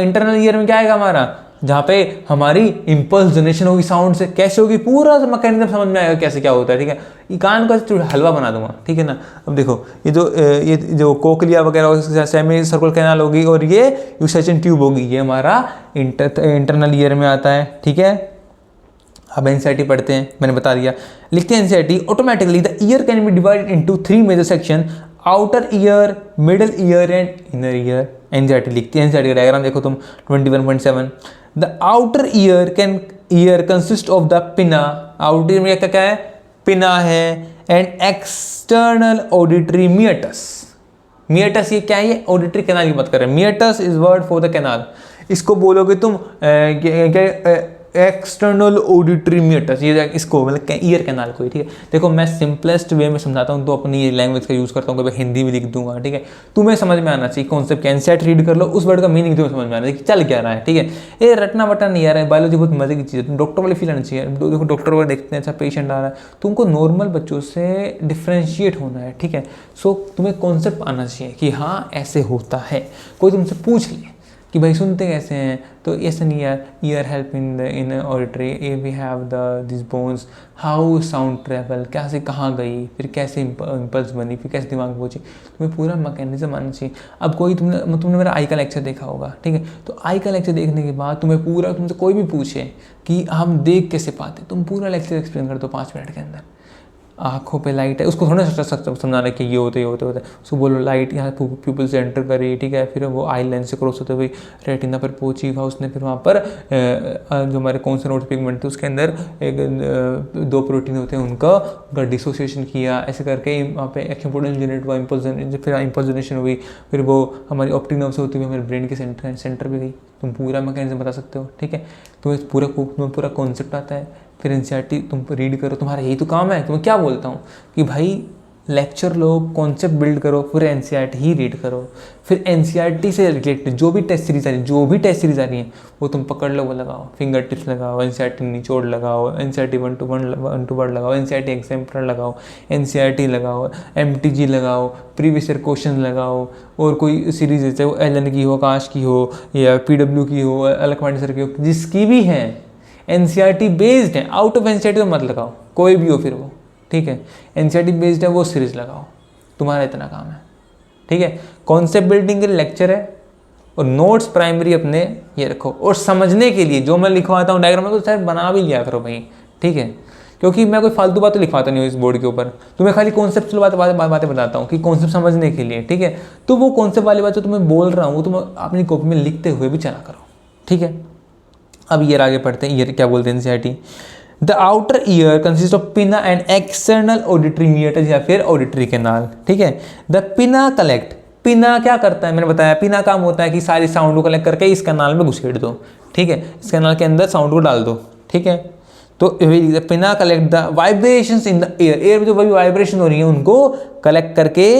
इंटरनल ईयर में क्या आएगा हमारा, जहाँ पे हमारी इम्पल्स जनरेशन होगी साउंड से, कैसे होगी पूरा मैकेनिज्म समझ में आएगा कैसे क्या होता है, ठीक है। ये कान को हलवा बना दूंगा, ठीक है ना। अब देखो ये जो कोकलिया वगैरह सेमी सर्कुलर कैनाल होगी, और ये यूसेचन ट्यूब होगी, ये हमारा इंटरनल ईयर में आता है, ठीक है। अब एनसीईआरटी पढ़ते हैं, मैंने बता दिया, लिखते हैं NCERT, automatically the ear can be divided into 3 major section, outer ear, middle ear and inner ear. NCERT लिखती है, एनसीईआरटी का डायग्राम देखो तुम 21.7, the outer ear consist of the pinna, outer ear में क्या है, पिना है, and external auditory meatus. Meatus ये क्या है, ये ऑडिटरी कैनाल की बात कर रहे हैं, मियटस is word for the canal, इसको बोलोगे तुम एक्सटर्नल ऑडिटरी मियटस, ये इसको मतलब ईयर कैनाल को, ठीक है। देखो मैं सिंपलेस्ट वे में समझाता हूँ, तो अपनी लैंग्वेज का यूज़ करता हूँ, कभी हिंदी में लिख दूंगा, ठीक है। तुम्हें समझ में आना चाहिए कॉन्सेप्ट, एनसीईआरटी रीड कर लो, उस वर्ड का मीनिंग तुम्हें समझ में आना चाहिए चल क्या रहा है, ठीक है। ये रटना वटना नहीं आ रहा है, बायोलॉजी बहुत मजे की चीज़ है, डॉक्टर वाली फील आना चाहिए। देखो डॉक्टर वाले देखते हैं, अच्छा पेशेंट आ रहा है, तुमको नॉर्मल बच्चों से डिफ्रेंशिएट होना है, ठीक है। सो तुम्हें कॉन्सेप्ट आना चाहिए कि हाँ ऐसे होता है। कोई तुमसे पूछ ले कि कि भाई सुनते कैसे हैं, तो yes an ear help in auditory, we have this bones, how sound travel, कैसे कहाँ गई, फिर कैसे इम्पल्स बनी, फिर कैसे दिमाग में पहुंची, तुम्हें पूरा मैकेनिज्म आना चाहिए। अब कोई तुमने मेरा आई का लेक्चर देखा होगा, ठीक है, तो आई का लेक्चर देखने के बाद तुम्हें पूरा, तुमसे कोई भी पूछे कि हम देख कैसे पाते, तुम पूरा लेक्चर एक्सप्लेन कर दो 5 मिनट के अंदर। आँखों पे लाइट है, उसको थोड़ा समझाना कि ये होते होते उसको बोलो लाइट यहाँ प्यूपिल से एंटर करी, ठीक है, फिर वो आई लाइन से क्रॉस होते हुए रेटिना पर पहुंची, वहाँ उसने फिर वहाँ पर जो हमारे कौन से नोट पिगमेंट थे उसके अंदर एक 2 प्रोटीन होते हैं उनका डिसोसिएशन किया, ऐसे करके वहाँ पे एक्यूपोटेंस जनरेट हुआ, फिर इम्पल्स जनरेशन हुई, फिर वो हमारी ऑप्टिक नर्व से होती हुई हमारे ब्रेन के सेंटर पे गई। तुम पूरा मैकेनिज्म बता सकते हो, ठीक है, तुम्हें पूरा कॉन्सेप्ट आता है। फिर एनसीईआरटी तुम रीड करो, तुम्हारा यही तो काम है। तुम्हें क्या बोलता हूँ कि भाई लेक्चर लो, कॉन्सेप्ट बिल्ड करो, फिर एनसीईआरटी ही रीड करो। फिर एनसीईआरटी से रिलेटेड जो भी टेस्ट सीरीज आ रही हैं वो तुम पकड़ लो, वो लगाओ, फिंगर टिप्स लगाओ, एनसीईआरटी निचोड़ लगाओ, एनसीईआरटी 1 to 1 लगाओ, एनसीईआरटी एग्जाम्पलर लगाओ, एनसीईआरटी लगाओ, एमटीजी लगाओ, प्रीवियस ईयर क्वेश्चन लगाओ, और कोई सीरीज है चाहे वो एलन की हो, आकाश की हो, या पीडब्ल्यू की हो, अलकवाणी सर की हो, जिसकी भी है एनसीईआरटी बेस्ड है, आउट ऑफ एनसीईआरटी तो मत लगाओ, कोई भी हो फिर वो, ठीक है, एनसीईआरटी बेस्ड है वो सीरीज लगाओ, तुम्हारा इतना काम है, ठीक है। कॉन्सेप्ट बिल्डिंग के लेक्चर है, और नोट्स प्राइमरी अपने ये रखो, और समझने के लिए जो मैं लिखवाता हूँ डायग्राम तो सर बना भी लिया करो भाई, ठीक है, क्योंकि मैं कोई फालतू बात तो लिखवाता नहीं हूँ इस बोर्ड के ऊपर, तुम्हें खाली कॉन्सेप्चुअल बातें बताता हूँ कि कॉन्सेप्ट समझने के लिए, ठीक है। तो वो कॉन्सेप्ट वाली बात जो तुम्हें बोल रहा हूँ वो तुम अपनी कॉपी में लिखते हुए भी चला करो, ठीक है। अब ईयर आगे पढ़ते हैं, ईयर क्या बोलते हैं NCERT. The outer ear consist of पिना एंड एक्सटर्नल ऑडिटरी मीटर्स, या फिर ऑडिटरी कैनाल, ठीक है। द पिना कलेक्ट, पिना क्या करता है, मैंने बताया पिना काम होता है कि सारी साउंड को कलेक्ट करके इस कैनाल में घुसेड़ दो, ठीक है, इस कैनाल के अंदर साउंड को डाल दो, ठीक है। तो पिना collect the vibrations in the air, air में जो भी वाइब्रेशन हो रही है उनको कलेक्ट करके,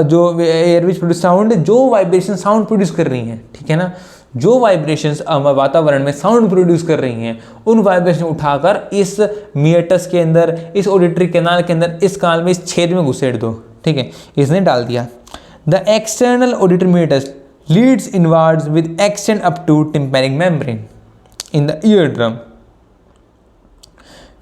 जो एयर विच प्रोड्यूस साउंड, जो वाइब्रेशन साउंड प्रोड्यूस कर रही हैं, ठीक है ना, जो वाइब्रेशंस वातावरण में साउंड प्रोड्यूस कर रही हैं उन वाइब्रेशन उठाकर इस मियटस के अंदर, इस ऑडिटरी कैनाल के अंदर, इस कान में, इस छेद में घुसेड़ दो, ठीक है, इसने डाल दिया। The external auditory meatus leads inwards with extend up to tympanic membrane in the ear drum.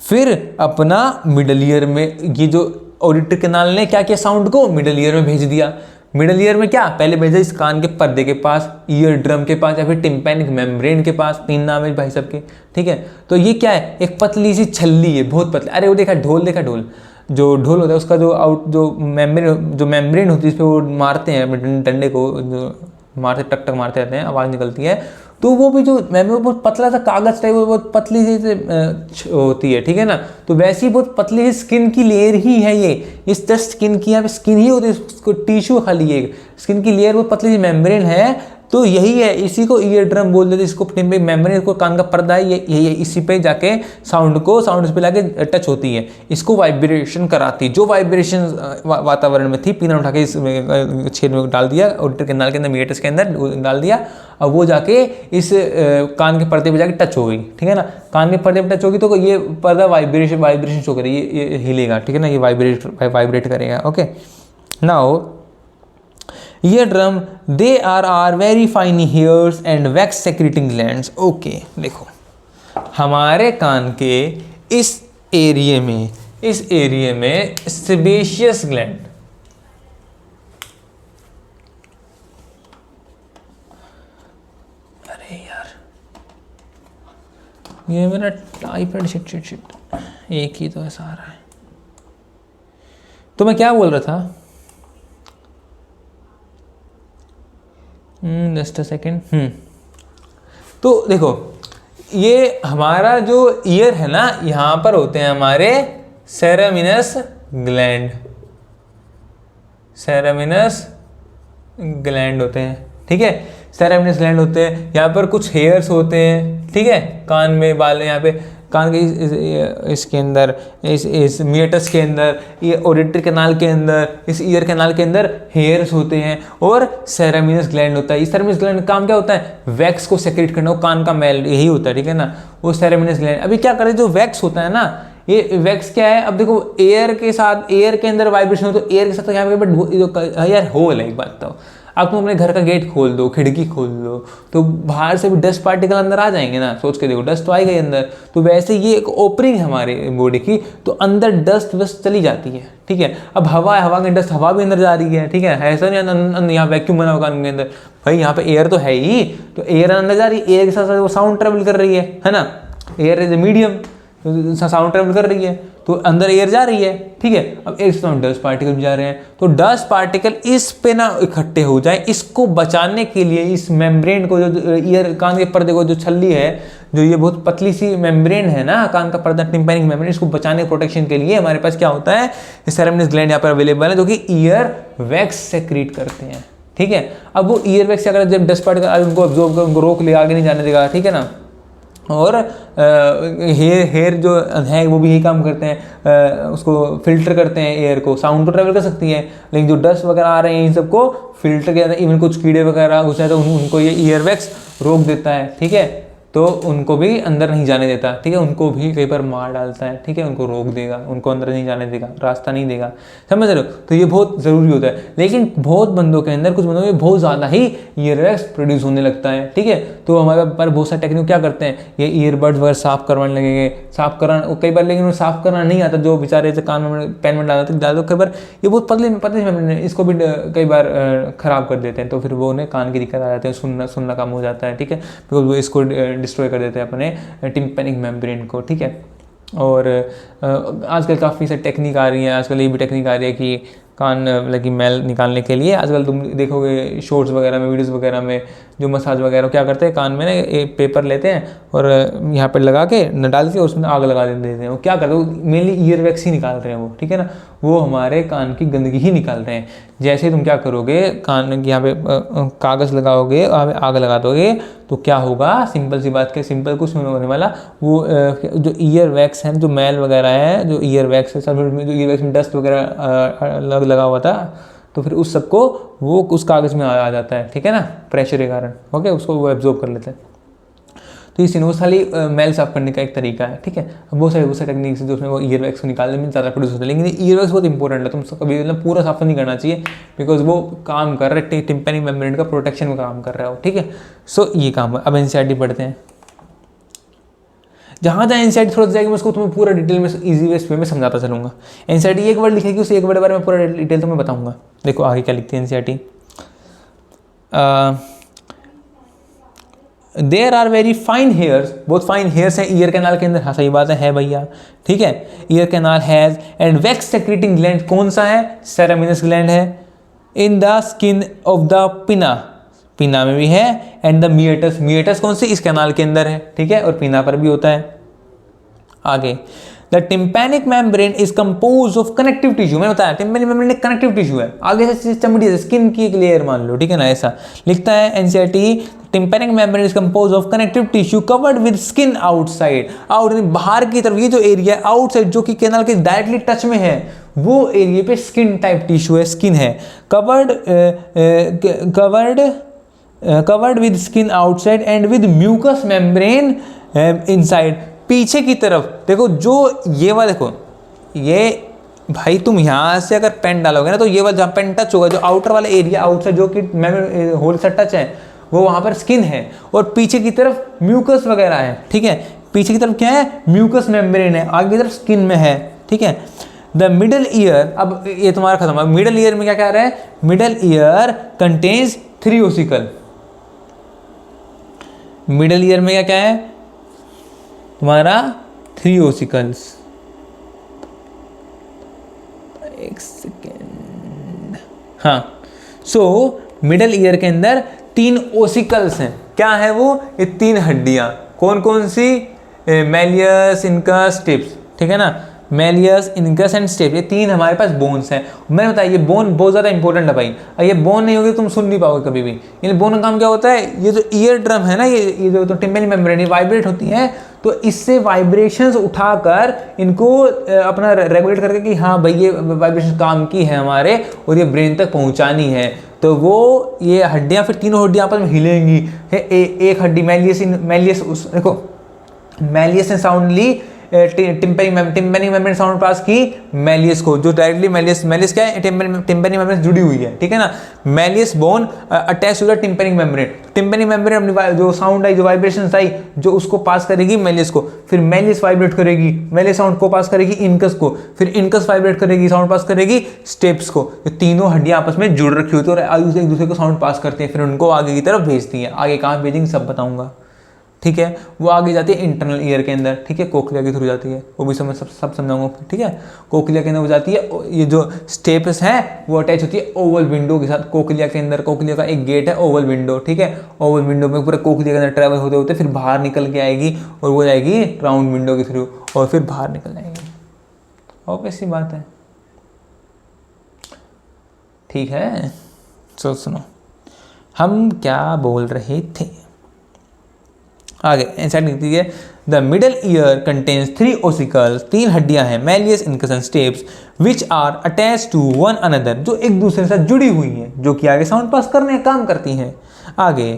फिर अपना मिडल ईयर में, ये जो ऑडिटरी कैनाल ने क्या किया, साउंड को मिडल ईयर में भेज दिया। मिडल ईयर में क्या, पहले भेजा इस कान के पर्दे के पास, ईयर ड्रम के पास, या फिर टिम्पैनिक मेम्ब्रेन के पास, 3 नाम है भाई सब के, ठीक है। तो ये क्या है, एक पतली सी छल्ली है, बहुत पतली। अरे वो देखा ढोल, जो ढोल होता है उसका जो मेम्ब्रेन होती है, इस पर वो मारते हैं डंडे को, जो मारते टक टक मारते रहते हैं, आवाज़ निकलती है, तो वो भी जो मेम्ब्रेन बहुत पतला सा कागज टाइप, वो बहुत पतली सी होती है, ठीक है ना। तो वैसी बहुत पतली सी स्किन की लेयर ही है ये, इस जस्ट स्किन की, यहाँ पे स्किन ही होती है, उसको टिश्यू खाली है, स्किन की लेयर, वो पतली सी मेम्ब्रेन है, तो यही है, इसी को ईयर ड्रम बोल देते हैं, इसको मेम्ब्रेन को, कान का पर्दा है, यही है, इसी पे जाके साउंड पे लाके टच होती है, इसको वाइब्रेशन कराती है। जो वाइब्रेशन वातावरण में थी, पीना उठा के इस छेद में डाल दिया, ऑडिटरी कैनाल के अंदर, मियटस के अंदर डाल दिया, अब वो जाके इस कान के पर्दे पे जाके टच हो गई, ठीक है ना। कान के पर्दे पे टच होगी तो ये पर्दा वाइब्रेशन शो करेगी, ये हिलेगा, ठीक है ना, ये वाइब्रेट करेगा, okay. Now eardrum, they are very fine hairs and wax secreting glands, okay. देखो हमारे कान के इस एरिया में सेबेशियस ग्लैंड, अरे यार ये मेरा टाइपराइटर, शिट एक ही तो ऐसा आ रहा है। तो मैं क्या बोल रहा था, जस्ट अ सेकेंड। तो देखो ये हमारा जो ईयर है ना, यहाँ पर होते हैं हमारे सेरेमिनस ग्लैंड होते हैं, ठीक है, सेरेमिनस ग्लैंड होते हैं। यहाँ पर कुछ हेयर्स होते हैं, ठीक है, कान में बाल, यहाँ पे कान के इसके अंदर, इस मियटस के अंदर, ये ऑडिटरी कैनाल के अंदर, इस ईयर कैनाल के अंदर हेयर्स होते हैं, और सेरेमिनस ग्लैंड होता है। इस सेरेमिनस ग्लैंड का काम क्या होता है, वैक्स को सेक्रेट करना, वो कान का मैल यही होता है, ठीक है ना, वो सेरेमिनस ग्लैंड। अभी क्या करें, जो वैक्स होता है ना, ये वैक्स क्या है, अब देखो एयर के साथ, एयर के अंदर वाइब्रेशन हो, तो एयर के साथ तो यहाँ पे यार होल है, एक बात तो अब तुम अपने घर का गेट खोल दो, खिड़की खोल दो, तो बाहर से भी डस्ट पार्टिकल अंदर आ जाएंगे ना, सोच के देखो, डस्ट तो आई गई अंदर। तो वैसे ये एक ओपनिंग है हमारे बॉडी की, तो अंदर डस्ट वस्ट चली जाती है, ठीक है। अब हवा है, हवा की डस्ट, हवा भी अंदर जा रही है, ठीक है, ऐसा नहीं यहाँ वैक्यूम बना हुआ कान के अंदर, भाई यहाँ पे एयर तो है ही, तो एयर अंदर जा रही है, एयर के साथ साथ वो साउंड ट्रेवल कर रही है ना, air is a medium, sound travel कर रही है, तो अंदर एयर जा रही है, ठीक है। अब एक डस्ट पार्टिकल भी जा रहे हैं, तो डस्ट पार्टिकल इस पे ना इकट्ठे हो जाए, इसको बचाने के लिए इस मेम्ब्रेन को, जो ईयर कान के पर्दे को जो छल्ली है, जो ये बहुत पतली सी मेम्ब्रेन है ना कान का पर्दा, टिम्पैनिक मेम्ब्रेन, इसको बचाने प्रोटेक्शन के लिए हमारे पास क्या होता है, सेरेब्रस ग्लैंड यहाँ पर अवेलेबल है, जो कि ईयर वैक्स सेक्रीट करते हैं, ठीक है। अब वो ईयर वैक्स अगर जब डस्ट पार्टिकल उनको ऑब्जॉर्व कर, उनको रोक ले, आगे नहीं जाने देगा, ठीक है ना। और हेयर जो है वो भी यही काम करते हैं, उसको फिल्टर करते हैं, एयर को, साउंड तो ट्रेवल कर सकती है, लेकिन जो डस्ट वगैरह आ रहे हैं इन सबको फिल्टर किया जाता है, इवन कुछ कीड़े वगैरह घुस जाए तो उनको ये ईयर वैक्स रोक देता है, ठीक है, तो उनको भी अंदर नहीं जाने देता, ठीक है, उनको भी कई बार मार डालता है, ठीक है, उनको रोक देगा, उनको अंदर नहीं जाने देगा, रास्ता नहीं देगा, समझ रहे हो। तो ये बहुत ज़रूरी होता है, लेकिन बहुत बंदों के अंदर, कुछ बंदों में बहुत ज़्यादा ही ईयर वैक्स प्रोड्यूस होने लगता है, ठीक है। तो हमारे पर बहुत सारे टेक्निक क्या करते हैं, ये ईयरबड्स वगैरह साफ़ करवाने लगेंगे, साफ़ कराना कई बार, लेकिन साफ़ करना नहीं आता, जो बेचारे से कान में पेन में डालते तो कई बार ये बहुत पतले इसको भी कई बार ख़राब कर देते हैं, तो फिर वो उन्हें कान की दिक्कत आ जाती है, सुनना कम हो जाता है, ठीक है, बिकॉज वो इसको डिस्ट्रॉय कर देते हैं अपने टिम्पैनिक मेम्ब्रेन को, ठीक है। और आजकल काफ़ी सारी टेक्निक आ रही है, आजकल ये भी टेक्निक आ रही है कि कान लगी मैल निकालने के लिए, आजकल तुम देखोगे शॉर्ट्स वगैरह में, वीडियोस वगैरह में, जो मसाज वगैरह क्या करते हैं, कान में ना एक पेपर लेते हैं और यहाँ पर लगा के न डाल के उसमें आग लगा देते हैं, वो क्या करते हैं, वो मेनली ईयर वैक्स ही निकाल रहे हैं वो, ठीक है ना, वो हमारे कान की गंदगी ही निकाल रहे हैं। जैसे तुम क्या करोगे, कान यहाँ पे कागज़ लगाओगे, आग लगा दोगे, तो क्या होगा, सिंपल सी बात है, सिंपल कुछ नहीं होने वाला, वो जो ईयर वैक्स है, जो मैल वगैरह है, जो ईयर वैक्स है, जो ईयर वैक्स में डस्ट वगैरह लगा हुआ था, तो फिर उस सबको वो उस कागज़ में आ जाता है, ठीक है ना, प्रेशर के कारण, ओके, उसको वो एब्जॉर्ब कर लेते हैं। तो ये सिनोसाली मैल साफ करने का एक तरीका है, ठीक है। अब बहुत सारे टेक्निक्स हैं जो उसमें वो ईयर वैक्स को निकालने में ज़्यादा प्रोड्यूस होता है, लेकिन ईयर वैक्स बहुत इंपॉर्टेंट है, तुम कभी मतलब पूरा साफ नहीं करना चाहिए, बिकॉज वो काम कर रहा है टिम्पैनिक मेम्ब्रेन का प्रोटेक्शन में काम कर रहा है, ठीक है। सो ये काम है। अब एनसीईआरटी पढ़ते हैं, जहाँ एनसीईआरटी थोड़ा जाएगी मैं उसको तुम्हें पूरा डिटेल में ईजी वे में समझाता चलूँगा। एनसीईआरटी एक वर्ड लिखेगी, उस एक वर्ड के बारे में पूरा डिटेल तुम्हें बताऊँगा। देखो आगे क्या लिखती है NCERT, there are very fine hairs, बहुत फाइन हेयर्स हैं ईयर कैनाल के अंदर, हाँ सही बात है भैया, ठीक है। Ear canal has and wax secreting gland, कौन सा है, सेरेमिनस ग्लैंड है, in the skin of the pinna, pinna में भी है, एंड द मिएटस, मिएटस कौन सी, इस कैनाल के अंदर है, ठीक है, और पिना पर भी होता है। आगे, the tympanic membrane is compose of connective tissue, मैंने बताया टिम्पैनिक मेम्ब्रेन एक कनेक्टिव टिश्यू है, आगे से चमड़ी है, स्किन की एक लेयर मान लो, ठीक है ना, ऐसा लिखता है NCERT, tympanic membrane is compose of connective tissue covered with skin outside, out बाहर की तरफ, ये जो एरिया आउटसाइड जो कि कैनाल के डायरेक्टली टच में है, वो एरिया पे स्किन टाइप टिश्यू है, स्किन है, covered with skin outside and with mucus membrane inside, पीछे की तरफ देखो, जो ये वाला देखो, ये भाई तुम यहाँ से अगर पेन डालोगे ना, तो ये वाला जहाँ पेन टच होगा, जो आउटर वाला एरिया आउटसाइड जो कि होल से टच है, वो वहाँ पर स्किन है, और पीछे की तरफ म्यूकस वगैरह है, ठीक है, पीछे की तरफ क्या है, म्यूकस मेम्ब्रेन है, आगे की तरफ स्किन में है, ठीक है। द मिडल ईयर, अब ये तुम्हारा खत्म है, मिडल ईयर में क्या कह रहा है, middle ear contains 3 ossicle, middle ear में क्या क्या है तुम्हारा 3 ओसिकल्स, एक सेकेंड, हाँ, सो मिडल ईयर के अंदर 3 ओसिकल्स हैं, क्या है वो, ये 3 हड्डियां, कौन कौन सी, मैलियस, इनकस, टिप्स, ठीक है ना, मैलियस, इनकस एंड स्टेप, ये 3 हमारे पास बोन्स हैं। मैंने बताया ये बोन बहुत ज़्यादा इंपॉर्टेंट है भाई, और ये बोन नहीं होगी तुम सुन नहीं पाओगे कभी भी। ये बोन का काम क्या होता है, ये जो ईयर ड्रम है ना, ये जो तो टिम्पैनिक मेम्ब्रेन ये वाइब्रेट होती हैं, तो इससे वाइब्रेशंस उठाकर इनको अपना रेगुलेट करके कि हाँ भाई ये वाइब्रेशन काम की है हमारे, और ये ब्रेन तक पहुँचानी है, तो वो ये हड्डियाँ फिर 3 हड्डियाँ आपस में हिलेंगी, एक हड्डी मैलियस देखो, मैलियस ने साउंडली टिम्पैनिक मेम्ब्रेन साउंड पास की मैलियस को, जो डायरेक्टली मैलियस क्या है, टिम्पैनिक मेम्ब्रेन जुड़ी हुई है, ठीक है ना। Malleus bone attach to the tympanic membrane, tympanic membrane अपनी जो साउंड आई, जो वाइब्रेशन आई, जो उसको पास करेगी मैलियस को, फिर मैलियस वाइब्रेट करेगी, मैलियस साउंड को पास करेगी इनकस को, फिर इनकस वाइब्रेट करेगी, साउंड पास करेगी स्टेप्स को। ये तीनों हड्डियां आपस में जुड़ रखी होती है और एक दूसरे को साउंड पास करती है, फिर उनको आगे की तरफ भेजती है। आगे कहाँ भेजेंगे सब बताऊंगा, ठीक है। वो आगे जाती है इंटरनल ईयर के अंदर, ठीक है, कोक्लिया के थ्रू जाती है, वो भी सब समझाऊंगा, ठीक है। कोक्लिया के अंदर वो जाती है, ये जो स्टेप्स हैं वो अटैच होती है ओवल विंडो के साथ कोक्लिया के अंदर। कोक्लिया का एक गेट है ओवल विंडो, ठीक है। ओवल विंडो में पूरे कोक्लिया के अंदर ट्रैवल होते होते फिर बाहर निकल के आएगी और वो जाएगी राउंड विंडो के थ्रू और फिर बाहर निकल जाएगी। ऑब्वियस सी बात है, ठीक है। चलो सुनो हम क्या बोल रहे थे आगे। इंसाइड लिखती है the middle ear contains 3 ossicles, 3 हड्डियां हैं, malleus, incus and stapes, which are attach to one another, जो एक दूसरे के साथ जुड़ी हुई हैं, जो कि आगे साउंड पास करने का काम करती हैं। आगे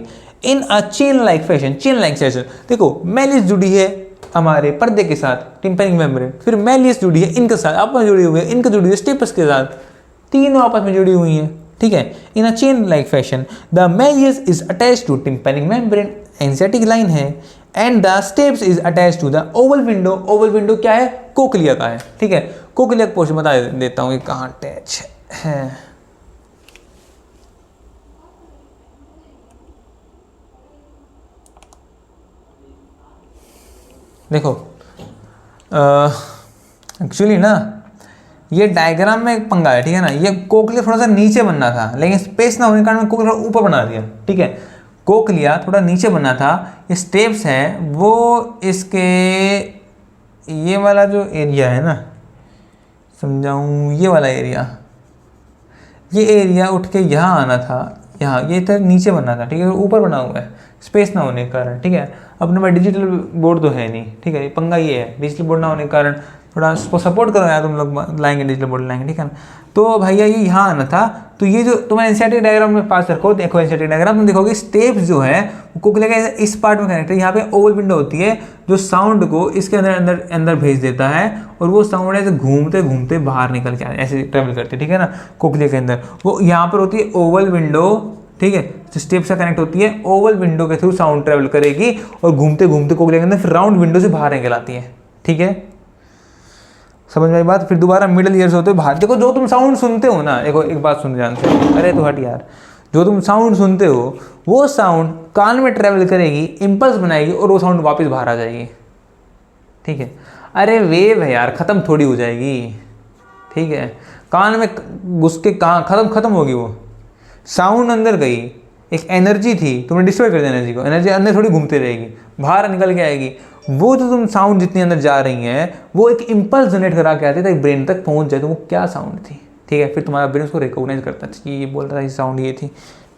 in a chain like fashion, chain like fashion, देखो मैलियस जुड़ी है हमारे पर्दे के साथ टिम्पैनिक मेम्ब्रेन, फिर मैलियस जुड़ी है इनके साथ, आपस में जुड़ी हुई है, इनका जुड़ी है स्टेप्स के साथ, तीनों आपस में जुड़ी हुई हैं, ठीक है। In a chain like fashion the malleus is attach to tympanic membrane, एंजाइटिक लाइन है, and the stapes is attach to the oval window. Oval window क्या है, कोक्लिया का है, ठीक है। कोक्लिया का पोर्शन बता देता हूँ कि कहाँ अटैच है। देखो एक्चुअली ना ये डायग्राम में एक पंगा है, ठीक है ना। ये कोक्लिया थोड़ा सा नीचे बनना था, लेकिन स्पेस ना होने के कारण कोक्लिया ऊपर बना दिया, ठीक है। कोक्लिया थोड़ा नीचे बनना था, ये स्टेप्स हैं वो इसके ये वाला जो एरिया है ना, समझाऊँ, ये वाला एरिया, ये एरिया उठ के यहाँ आना था, यहाँ ये इधर नीचे बनना था, ठीक है। ऊपर बना हुआ है स्पेस ना होने के कारण, ठीक है। अपने पास डिजिटल बोर्ड तो है नहीं, ठीक है। पंगा ये है डिजिटल बोर्ड ना होने के कारण, थोड़ा उसको सपोर्ट करो यार, तुम लोग लाएंगे डिजिटल बोर्ड लाएंगे, ठीक है ना। तो भैया ये यहाँ आना था, तो ये जो तुम्हें एनसीईआरटी डायग्राम में पास रखो, देखो एनसीईआरटी डायग्राम तुम देखोगे स्टेप्स जो है वो कोक्लिया के इस पार्ट में कनेक्ट है। यहाँ पे ओवल विंडो होती है जो साउंड को इसके अंदर अंदर अंदर भेज देता है और वो साउंड ऐसे घूमते घूमते बाहर निकल के ऐसे ट्रेवल करती है, ठीक है ना। कोक्लिया के अंदर वो यहाँ पर होती है ओवल विंडो, ठीक है, जो स्टेप से कनेक्ट होती है, ओवल विंडो के थ्रू साउंड ट्रेवल करेगी और घूमते घूमते कोक्लिया के अंदर फिर राउंड विंडो से बाहर निकल आती है, ठीक है। समझ में आई बात। फिर दोबारा मिडल ईयर से होते बाहर। देखो जो तुम साउंड सुनते हो ना, देखो एक बात सुन ध्यान से, अरे तो हट यार, जो तुम साउंड सुनते हो वो साउंड कान में ट्रेवल करेगी, इम्पल्स बनाएगी और वो साउंड वापस बाहर आ जाएगी, ठीक है। अरे वेव है यार, ख़त्म थोड़ी हो जाएगी, ठीक है। कान में घुस के कहाँ खत्म होगी वो साउंड, अंदर गई, एक एनर्जी थी, तुमने डिस्ट्रॉय कर दिया एनर्जी को, एनर्जी अंदर थोड़ी घूमती रहेगी, बाहर निकल के आएगी। वो जो तुम साउंड जितनी अंदर जा रही हैं वो एक इम्पल्स जनरेट करा के आती है, ब्रेन तक पहुंच जाए तो वो क्या साउंड थी, ठीक है। फिर तुम्हारा ब्रेन उसको रिकॉग्नाइज करता है, ये बोल रहा है साउंड ये थी,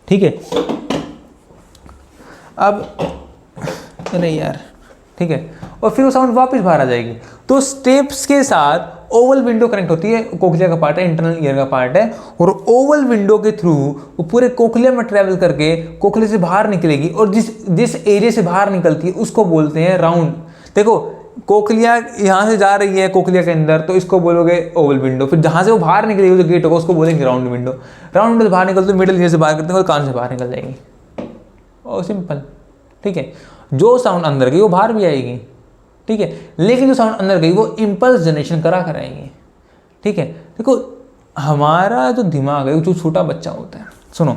ठीक है। अब अरे यार, ठीक है, और फिर वो साउंड वापस बाहर आ जाएगी। तो स्टेप्स के साथ ओवल विंडो कनेक्ट होती है, कोक्लिया का पार्ट है, इंटरनल ईयर का पार्ट है, और ओवल विंडो के थ्रू वो पूरे कोक्लिया में ट्रेवल करके कोक्लिया से बाहर निकलेगी और जिस एरिया से बाहर निकलती है उसको बोलते हैं राउंड। देखो कोक्लिया यहाँ से जा रही है कोक्लिया के अंदर, तो इसको बोलोगे ओवल विंडो, फिर जहाँ से वो बाहर निकलेगी जो गेट होगा उसको बोलेंगे राउंड विंडो। राउंड विंडो से बाहर निकलते मिडिल ईयर से बाहर करते हैं और कान से बाहर निकल जाएगी, और सिंपल, ठीक है। जो साउंड अंदर गई वो बाहर भी आएगी, ठीक है, लेकिन जो साउंड अंदर गई वो इम्पल्स जनरेशन करा कराएगी, ठीक है। देखो हमारा जो दिमाग है, जो छोटा बच्चा होता है, सुनो,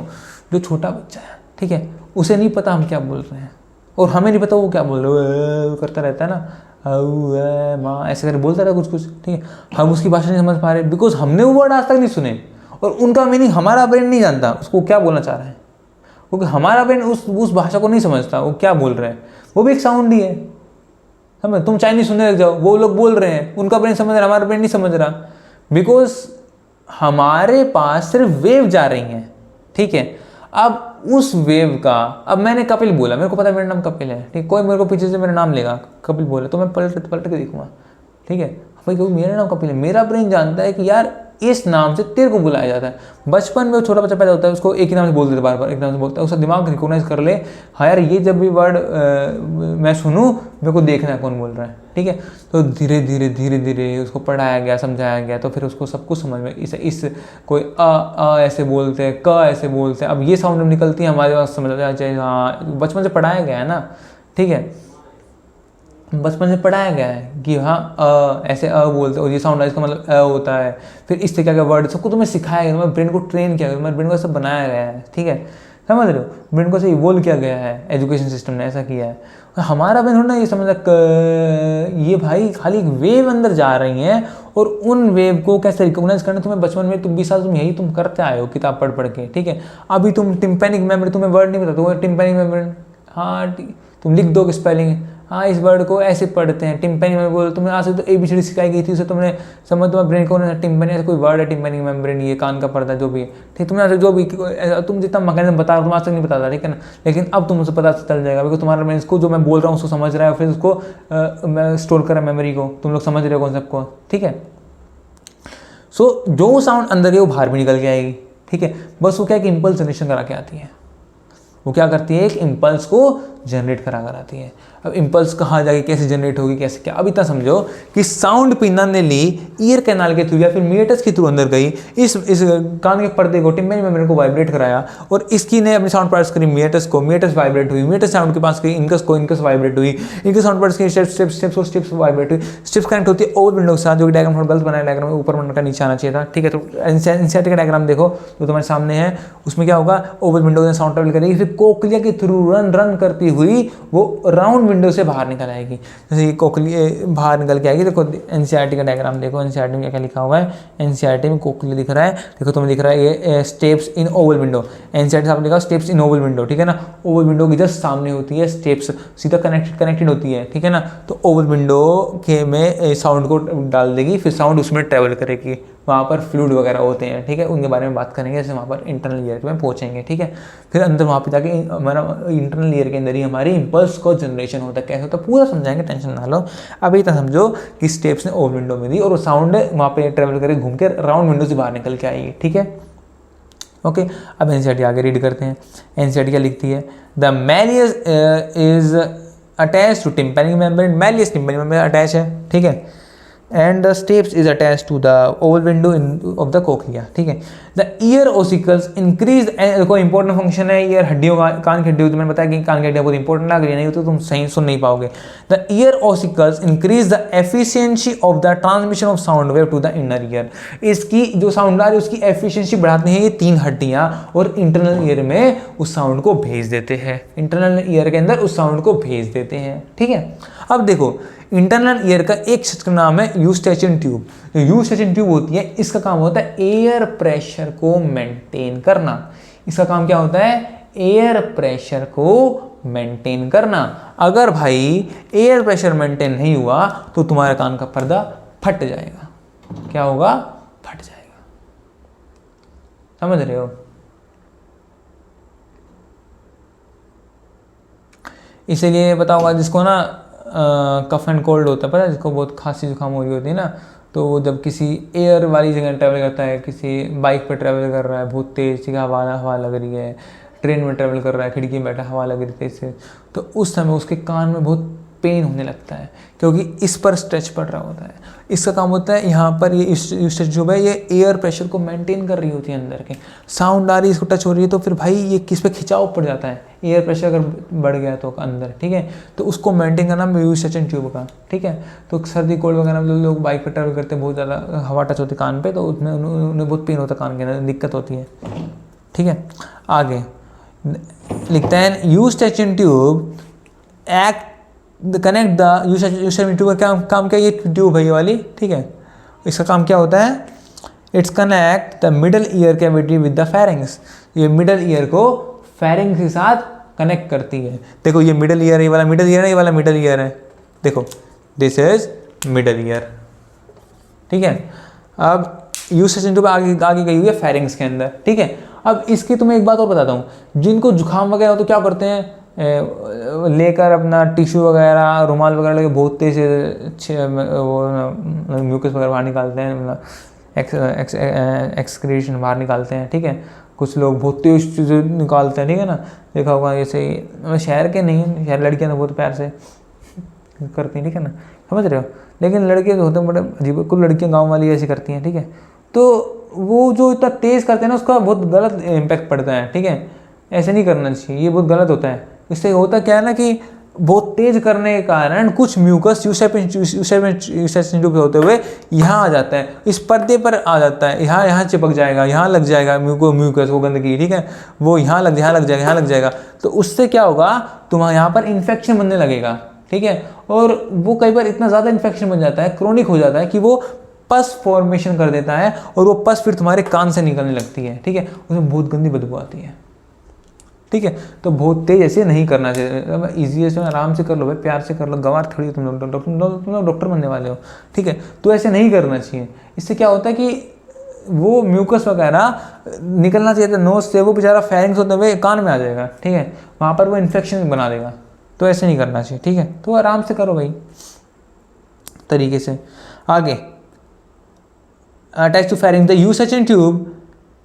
जो छोटा बच्चा है, ठीक है, उसे नहीं पता हम क्या बोल रहे हैं और हमें नहीं पता वो क्या बोल रहे हैं, करता रहता है ना, माँ ऐसे करके बोलता रहा कुछ, ठीक है। हम उसकी भाषा नहीं समझ पा रहे बिकॉज हमने वो वर्ड आज तक नहीं सुने और उनका मीनिंग हमारा ब्रेन नहीं जानता उसको क्या बोलना चाह रहा है, क्योंकि हमारा ब्रेन उस भाषा को नहीं समझता वो क्या बोल रहे हैं। वो भी एक साउंड ही है, समझ। तुम चाइनीज सुनने लग जाओ, वो लोग बोल रहे हैं, उनका ब्रेन समझ रहा है, हमारा ब्रेन नहीं समझ रहा, बिकॉज हमारे पास सिर्फ वेव जा रही हैं, ठीक है। अब उस वेव का, अब मैंने कपिल बोला, मेरे को पता है मेरा नाम कपिल है, ठीक, कोई मेरे को पीछे से मेरा नाम लेगा, कपिल बोला, तो मैं पलट के देखूंगा, ठीक है, भाई क्योंकि मेरा नाम कपिल है, मेरा ब्रेन जानता है कि यार इस नाम से तेरे को बुलाया जाता है। बचपन में छोटा बच्चा पैदा होता है, उसको एक ही नाम से बोल देते बार बार, एक नाम से बोलता है, उसका दिमाग रिकॉग्नाइज कर ले, हाँ यार ये जब भी वर्ड मैं सुनूं मेरे को देखना है कौन बोल रहा है, ठीक है। तो धीरे धीरे धीरे धीरे उसको पढ़ाया गया, समझाया गया, तो फिर उसको सब कुछ समझ में, इस कोई अ ऐसे बोलते हैं, क ऐसे बोलते हैं, अब ये साउंड निकलती है हमारे पास, समझ आ जाए, हाँ बचपन से पढ़ाया गया है ना, ठीक है, बचपन से पढ़ाया गया है कि हाँ ऐसे बोलते, और ये साउंड इसका मतलब होता है, फिर इस तरीके का वर्ड सबको तुम्हें सिखाया गया, तुम्हारे ब्रेन को ट्रेन किया गया, तुम्हारे ब्रेन को सब बनाया गया है, ठीक है, समझ रहे हो, ब्रेन को से इवोल्व किया गया है, एजुकेशन सिस्टम ने ऐसा किया है। हमारा ब्रेन थोड़ा ना ये समझ ये भाई खाली एक वेव अंदर जा रही हैं, और उन वेव को कैसे रिकॉग्नाइज करना, तुम्हें बचपन में तुम 20 साल तुम यही तुम करते आए हो किताब पढ़ पढ़ के, ठीक है। अभी तुम टिम्पैनिक मेमोरी, तुम्हें वर्ड नहीं पता, तुम्हें टिम्पैनिक मेमोरी, हाँ तुम लिख दो स्पेलिंग, हाँ इस वर्ड को ऐसे पढ़ते हैं, टिम्पैनिक मेम्ब्रेन बोलो, तुम्हें आज से तो ABCD सिखाई गई थी, उसे तुमने समझ, तुम्हारे ब्रेन को टिम्पैनिक ऐसा कोई वर्ड है, टिम्पैनिक मेम्ब्रेन, ये कान का पर्दा जो भी है, ठीक, तुमने आज जो भी तुम जितना मैकेनिज्म बता रहे हो तुम आज तक नहीं बताता, ठीक है ना, लेकिन अब तुम उसे पता चल जाएगा, बिकॉज तुम्हारा ब्रेन इसको जो मैं बोल रहा हूँ उसको समझ रहा है, फिर उसको मैं स्टोर कर रहा है मेमोरी को, तुम लोग समझ रहे हो कॉन्सेप्ट को, ठीक है। सो जो साउंड अंदर है वो बाहर भी निकल के आएगी, ठीक है, बस वो क्या है कि इम्पल्स जनरेशन करा के आती है, वो क्या करती है, एक इम्पल्स को जनरेट करा कर आती है। अब इम्पल्स कहाँ जाके कैसे जनरेट होगी, कैसे क्या, अब इतना समझो कि साउंड पिना ने ली ईयर कैनाल के थ्रू या फिर मीटस के थ्रू अंदर गई, इस कान के पर्दे को, टिम्पैनिक मेम्ब्रेन को वाइब्रेट कराया, और इसकी ने अपनी साउंड पार्ट्स करी मीटस को, मीटस वाइब्रेट हुई, मीटस साउंड के पास गई इनकस को, इनकस वाइब्रेट हुई, इनके साउंड पार्ट्स की स्टेप्स और स्टेप्स वाइब्रेट हुई, स्टेप्स कनेक्ट होती है ओवर विंडो के साथ, जो कि डायग्राम थोड़ा गलत बनाया, डायग्राम ऊपर बनने का नीचे आना चाहिए था, ठीक है। तो एनसीईआरटी का डायग्राम देखो जो तुम्हारे सामने है, उसमें क्या होगा, ओवर विंडो में साउंड ट्रेवल करेगी, फिर कोक्लिया के थ्रू रन करती हुई वो राउंड विंडो से बाहर निकल आएगी, जैसे ये कोक्लिया बाहर निकल के आएगी। देखो एनसीईआरटी का डायग्राम देखो, एनसीईआरटी में क्या लिखा हुआ है, एनसीईआरटी में कोक्लिया दिख रहा है, देखो तुम्हें दिख रहा है ये steps in Oval window, NCERT साहब लिखा स्टेप्स इन ओवल विंडो, ठीक है ना, ओवल विंडो की जस्ट सामने होती है स्टेप्स, सीधा कनेक्टेड होती है, ठीक है ना। तो ओवल विंडो के में साउंड को डाल देगी, फिर साउंड उसमें ट्रेवल करेगी, वहाँ पर फ्लूइड वगैरह होते हैं, ठीक है, उनके बारे में बात करेंगे जैसे वहाँ पर इंटरनल ईयर में पहुँचेंगे, ठीक है। फिर अंदर वहाँ पे जाके हमारा इंटरनल ईयर के अंदर ही हमारी इम्पल्स को जनरेशन होता है, कैसे होता है पूरा समझाएंगे, टेंशन ना लो। अभी तक समझो कि स्टेप्स ने ओवर विंडो में दी और वो साउंड वहाँ पे ट्रेवल करके घूम के राउंड विंडो से बाहर निकल के आएगी, ठीक है, ओके। अब एनसीईआरटी आगे रीड करते हैं। एनसीईआरटी क्या लिखती है, the malleus is attach to tympanic membrane, malleus tympanic membrane attach है, ठीक है, and the stapes is attached to the oval window of the cochlea, ठीक है। the ear ossicles increase, कोई इंपॉर्टेंट फंक्शन है ईयर हड्डियों का, कान की हड्डियों, मैंने बताया कि कान की हड्डियाँ बहुत इंपॉर्टेंट लग रही है, नहीं तो तुम सही सुन नहीं पाओगे। the ear ossicles increase the efficiency of the transmission of sound wave to the inner ear, इसकी जो साउंड आ रही है उसकी एफिशिएंसी बढ़ाते हैं ये 3 हड्डियाँ, और इंटरनल ईयर में उस साउंड को भेज देते हैं, इंटरनल ईयर के अंदर उस साउंड को भेज देते हैं, ठीक है। अब देखो इंटरनल ईयर का एक क्षेत्र का नाम है यूस्टेचियन ट्यूब, जो यूस्टेचियन ट्यूब होती है इसका काम होता है एयर प्रेशर को मेंटेन करना, इसका काम क्या होता है, एयर प्रेशर को मेंटेन करना। अगर भाई एयर प्रेशर मेंटेन नहीं हुआ तो तुम्हारे कान का पर्दा फट जाएगा, क्या होगा, फट जाएगा, समझ रहे हो। इसीलिए पता होगा जिसको ना कफ एंड कोल्ड होता है, पता है, जिसको बहुत खांसी जुकाम हो रही होती है ना, तो वो जब किसी एयर वाली जगह ट्रैवल करता है, किसी बाइक पर ट्रैवल कर रहा है, बहुत तेज़ सी हवा लग रही है, ट्रेन में ट्रैवल कर रहा है, खिड़की में बैठा हवा लग रही तेज से, तो उस समय उसके कान में बहुत पेन होने लगता है, क्योंकि इस पर स्ट्रेच पड़ रहा होता है। इसका काम होता है यहाँ पर ये स्ट्रेच जो है ये एयर प्रेशर को मेंटेन कर रही होती है, अंदर के साउंड आ रही है इसको टच हो रही है, तो फिर भाई ये किस पे खिंचाव पड़ जाता है, एयर प्रेशर अगर बढ़ गया तो अंदर, ठीक है, तो उसको मेंटेन करना यूस्टेचियन ट्यूब का, ठीक है। तो सर्दी कोल्ड वगैरह में लोग बाइक पर ट्रैवल करते हैं, बहुत ज़्यादा हवा टच होती है कान पे, तो उसमें उन्हें बहुत पेन होता है, कान के अंदर दिक्कत होती है, ठीक है। आगे लिखते हैं Eustachian tube act connect the Eustachian tube का काम क्या, ये ट्यूब है ये वाली, ठीक है, इसका काम क्या होता है, it's connect the middle ear cavity with the pharynx, ये मिडल ईयर को फेरिंग्स के साथ कनेक्ट करती है। देखो ये मिडल ईयर है, ये वाला मिडल ईयर है, ये वाला मिडल ईयर है, देखो दिस इज मिडल ईयर, ठीक है। अब यूस्टेचियन ट्यूब आगे गई हुई है फेरिंग्स के अंदर, ठीक है। अब इसकी तुम्हें एक बात और बताता हूँ, जिनको जुकाम वगैरह हो तो क्या करते हैं, लेकर अपना टिश्यू वगैरह रुमाल वगैरह लेके बहुत तेज वो म्यूकस वगैरह बाहर निकालते हैं, मतलब एक्सक्रीशन बाहर निकालते हैं, ठीक है। कुछ लोग बहुत तेज चीज़ें निकालते हैं, ठीक है ना, देखा होगा जैसे शहर के नहीं, शहर लड़कियाँ तो बहुत प्यार से करती हैं, ठीक है ना, समझ रहे हो। लेकिन लड़के जो होते हैं बड़े अजीब, कुछ लड़कियाँ गाँव वाली ऐसी करती हैं, ठीक है। तो वो जो इतना तेज़ करते हैं ना, उसका बहुत गलत इम्पैक्ट पड़ता है, ठीक है। ऐसे नहीं करना चाहिए, ये बहुत गलत होता है। इससे होता क्या है ना कि बहुत तेज करने के कारण कुछ म्यूकस यूसेपिन होते हुए यहाँ आ जाता है, इस पर्दे पर आ जाता है, यहाँ चिपक जाएगा, यहाँ लग जाएगा म्यूकस, वो गंदगी, ठीक है, वो यहाँ लग जाएगा। तो उससे क्या होगा, तुम्हारे यहाँ पर इन्फेक्शन बनने लगेगा, ठीक है। और वो कई बार इतना ज़्यादा इन्फेक्शन बन जाता है, क्रोनिक हो जाता है कि वो पस फॉर्मेशन कर देता है, और वो पस फिर तुम्हारे कान से निकलने लगती है, ठीक है। उसमें बहुत गंदी बदबू आती है, ठीक है। तो बहुत तेज ऐसे नहीं करना चाहिए, ईजी से आराम से कर लो भाई, प्यार से कर लो, गंवार थोड़ी तुम लोग डॉक्टर बनने वाले हो, ठीक है। तो ऐसे नहीं करना चाहिए। इससे क्या होता है कि वो म्यूकस वगैरह निकलना चाहिए था नोज से, वो बेचारा फेरिंग्स होते हुए कान में आ जाएगा, ठीक है, वहाँ पर वो इन्फेक्शन बना देगा। तो ऐसे नहीं करना चाहिए, ठीक है। तो आराम से करो भाई, तरीके से। आगे, attach to pharynx the Eustachian tube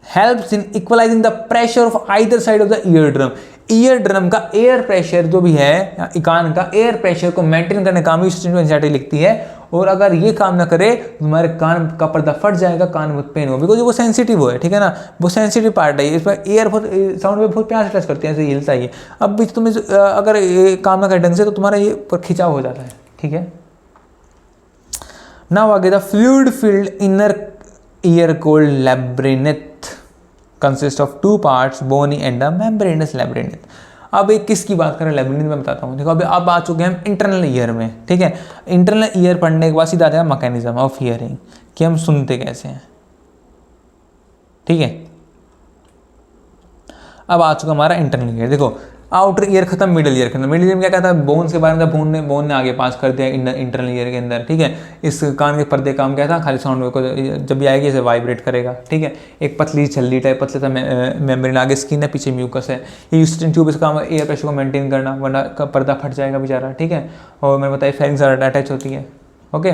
helps in equalizing the pressure of either side of the eardrum. Ear drum का एयर प्रेशर जो भी है, कान का एयर प्रेशर को मेंटेन करने का काम एनजाइटी लिखती है। और अगर ये काम ना करे तो तुम्हारे कान का पर्दा फट जाएगा, कान में पेन हो, बिकॉज वो सेंसिटिव है, ठीक है ना, वो सेंसिटिव पार्ट है, इसमें एयर बहुत साउंड में बहुत प्यार से टच करते हैं, ऐसे हिलता ही है। अब भी तुम्हें अगर ये काम ना करे ढंग से तो तुम्हारा ये पर खिंचाव हो जाता है, ठीक है। नाउ आगे, the fluid filled inner ear called labyrinth consist of two parts, bony and the membranous labyrinth. अब एक किसकी बात करें, लैब्रिन्थ में बताता हूँ। देखो अभी अब आ चुके हैं हम इंटरनल ईयर में, ठीक है। इंटरनल ईयर पढ़ने के बाद सीधा आ जाएगा मैकेनिज्म ऑफ हियरिंग, कि हम सुनते कैसे हैं, ठीक है। अब आ चुका हमारा इंटरनल ईयर। देखो आउटर ईयर खत्म, मिडल ईयर खत्म। मिडल ईयर में क्या कहता है, बोन्स के बारे में, बोन ने आगे पास कर दिया इंटरनल ईयर के अंदर, ठीक है। इस कान के पर्दे काम क्या था, खाली साउंड को जब भी आएगी इसे वाइब्रेट करेगा, ठीक है। एक पतली छल्ली टाइप, पतले सा मेम्ब्रेन, आगे स्किन है, पीछे म्यूकस है। ये यूस्टिन ट्यूब, इसका काम एयर प्रेशर को मेंटेन करना, वरना पर्दा फट जाएगा बेचारा, ठीक है। और मैंने बताया फेरिंग्स अटैच होती है, ओके।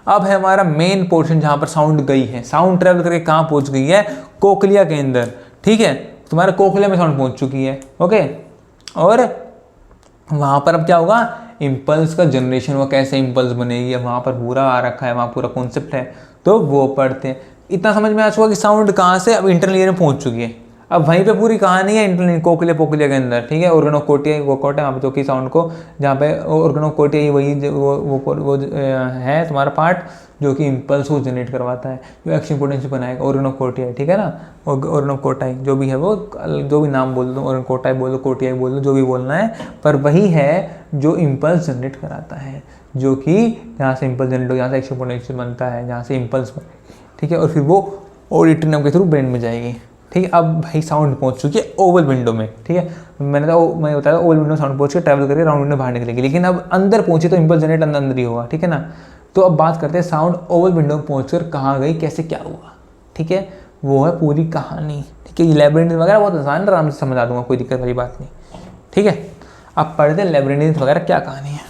अब है हमारा मेन पोर्शन जहाँ पर साउंड गई है, साउंड ट्रेवल करके कहाँ पहुँच गई है, कोकलिया के अंदर, ठीक है। तुम्हारे कोकलिया में साउंड पहुँच चुकी है, ओके। और वहाँ पर अब क्या होगा, इम्पल्स का जनरेशन हुआ, कैसे इम्पल्स बनेगी, वहाँ पर पूरा आ रखा है, वहाँ पूरा कॉन्सेप्ट है, तो वो पढ़ते हैं। इतना समझ में आ चुका कि साउंड कहाँ से अब इंटरनल ईयर में पहुँच चुकी है। अब वहीं पे पूरी कहानी है इंटरनल कोकलिया के अंदर, ठीक है। ऑर्गेनोकोर्टिया वो कोट है वहाँ पे, जो कि साउंड को, जहाँ पे ऑर्गेनोकोर्टिया ही वही वो है तुम्हारा पार्ट जो कि इम्पल्स को जनरेट करवाता है, जो एक्शन पोटेंशियल बनाएगा, ऑर्गेनोकोर्टिया, ठीक है ना। ऑर्गेनोकोर्टाई जो भी है वो, जो भी नाम बोल दो, ऑर्गेनोकोर्टाई बोल दो, कोर्टिया बोल दो, जो भी बोलना है, पर वही है जो इम्पल्स जनरेट कराता है, जो कि जहाँ से इम्पल्स जनरेट हो, जहाँ से एक्शन पोटेंशियल बनता है, जहाँ से इम्पल्स, ठीक है। और फिर वो ऑडिटरी नर्व के थ्रू ब्रेन में जाएगी, ठीक है। अब भाई साउंड पहुंच चुकी है ओवल विंडो में, ठीक है। मैं बताया ओवल विंडो साउंड पहुंच के ट्रैवल करके राउंड विंडो बाहर निकलेगी, लेकिन अब अंदर पहुंची तो इम्पल्स जनरेट अंदर ही होगा, ठीक है ना। तो अब बात करते हैं साउंड ओवल विंडो में पहुंचकर कहाँ गई, कैसे क्या हुआ, ठीक है। वो है पूरी कहानी, ठीक है। लैब्रिन्थ वगैरह बहुत आसान है, आराम से समझा दूंगा, कोई दिक्कत वाली बात नहीं, ठीक है। अब पढ़ते हैं लैब्रिन्थ वगैरह क्या कहानी है।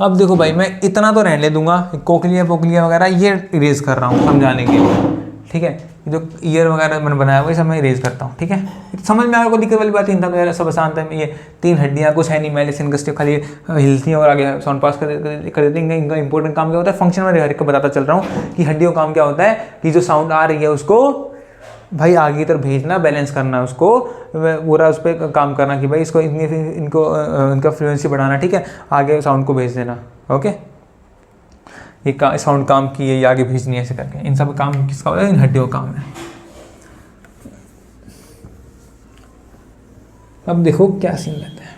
अब देखो भाई, मैं इतना तो रहने दूंगा, कोकलिया पोकलिया वगैरह ये इरेज कर रहा हूँ समझाने के लिए, ठीक है। जो ईयर वगैरह मैंने बनाया हुआ ये सब मैं इरेज करता हूँ, ठीक है। समझ में आया, कोई दिक्कत वाली बात नहीं था, मेरा सब आसान था। ये 3 हड्डियाँ कुछ है नहीं, मेलिसन का खाली हिलती हैं और आगे साउंड पास कर देती हैं। इनका इंपॉर्टेंट काम क्या होता है, फंक्शन में हर एक को बताता चल रहा हूँ कि हड्डियों का काम क्या होता है, कि जो साउंड आ रही है उसको भाई आगे की तरफ भेजना, बैलेंस करना, उसको पूरा उस पर काम करना कि भाई इसको इनका फ्लुएंसी बढ़ाना, ठीक है, आगे साउंड को भेज देना, ओके। ये साउंड काम की है, ये आगे भेजनी है, ऐसे करके। इन सब काम किसका होता है, इन हड्डियों का काम है। अब देखो क्या सीन रहता है,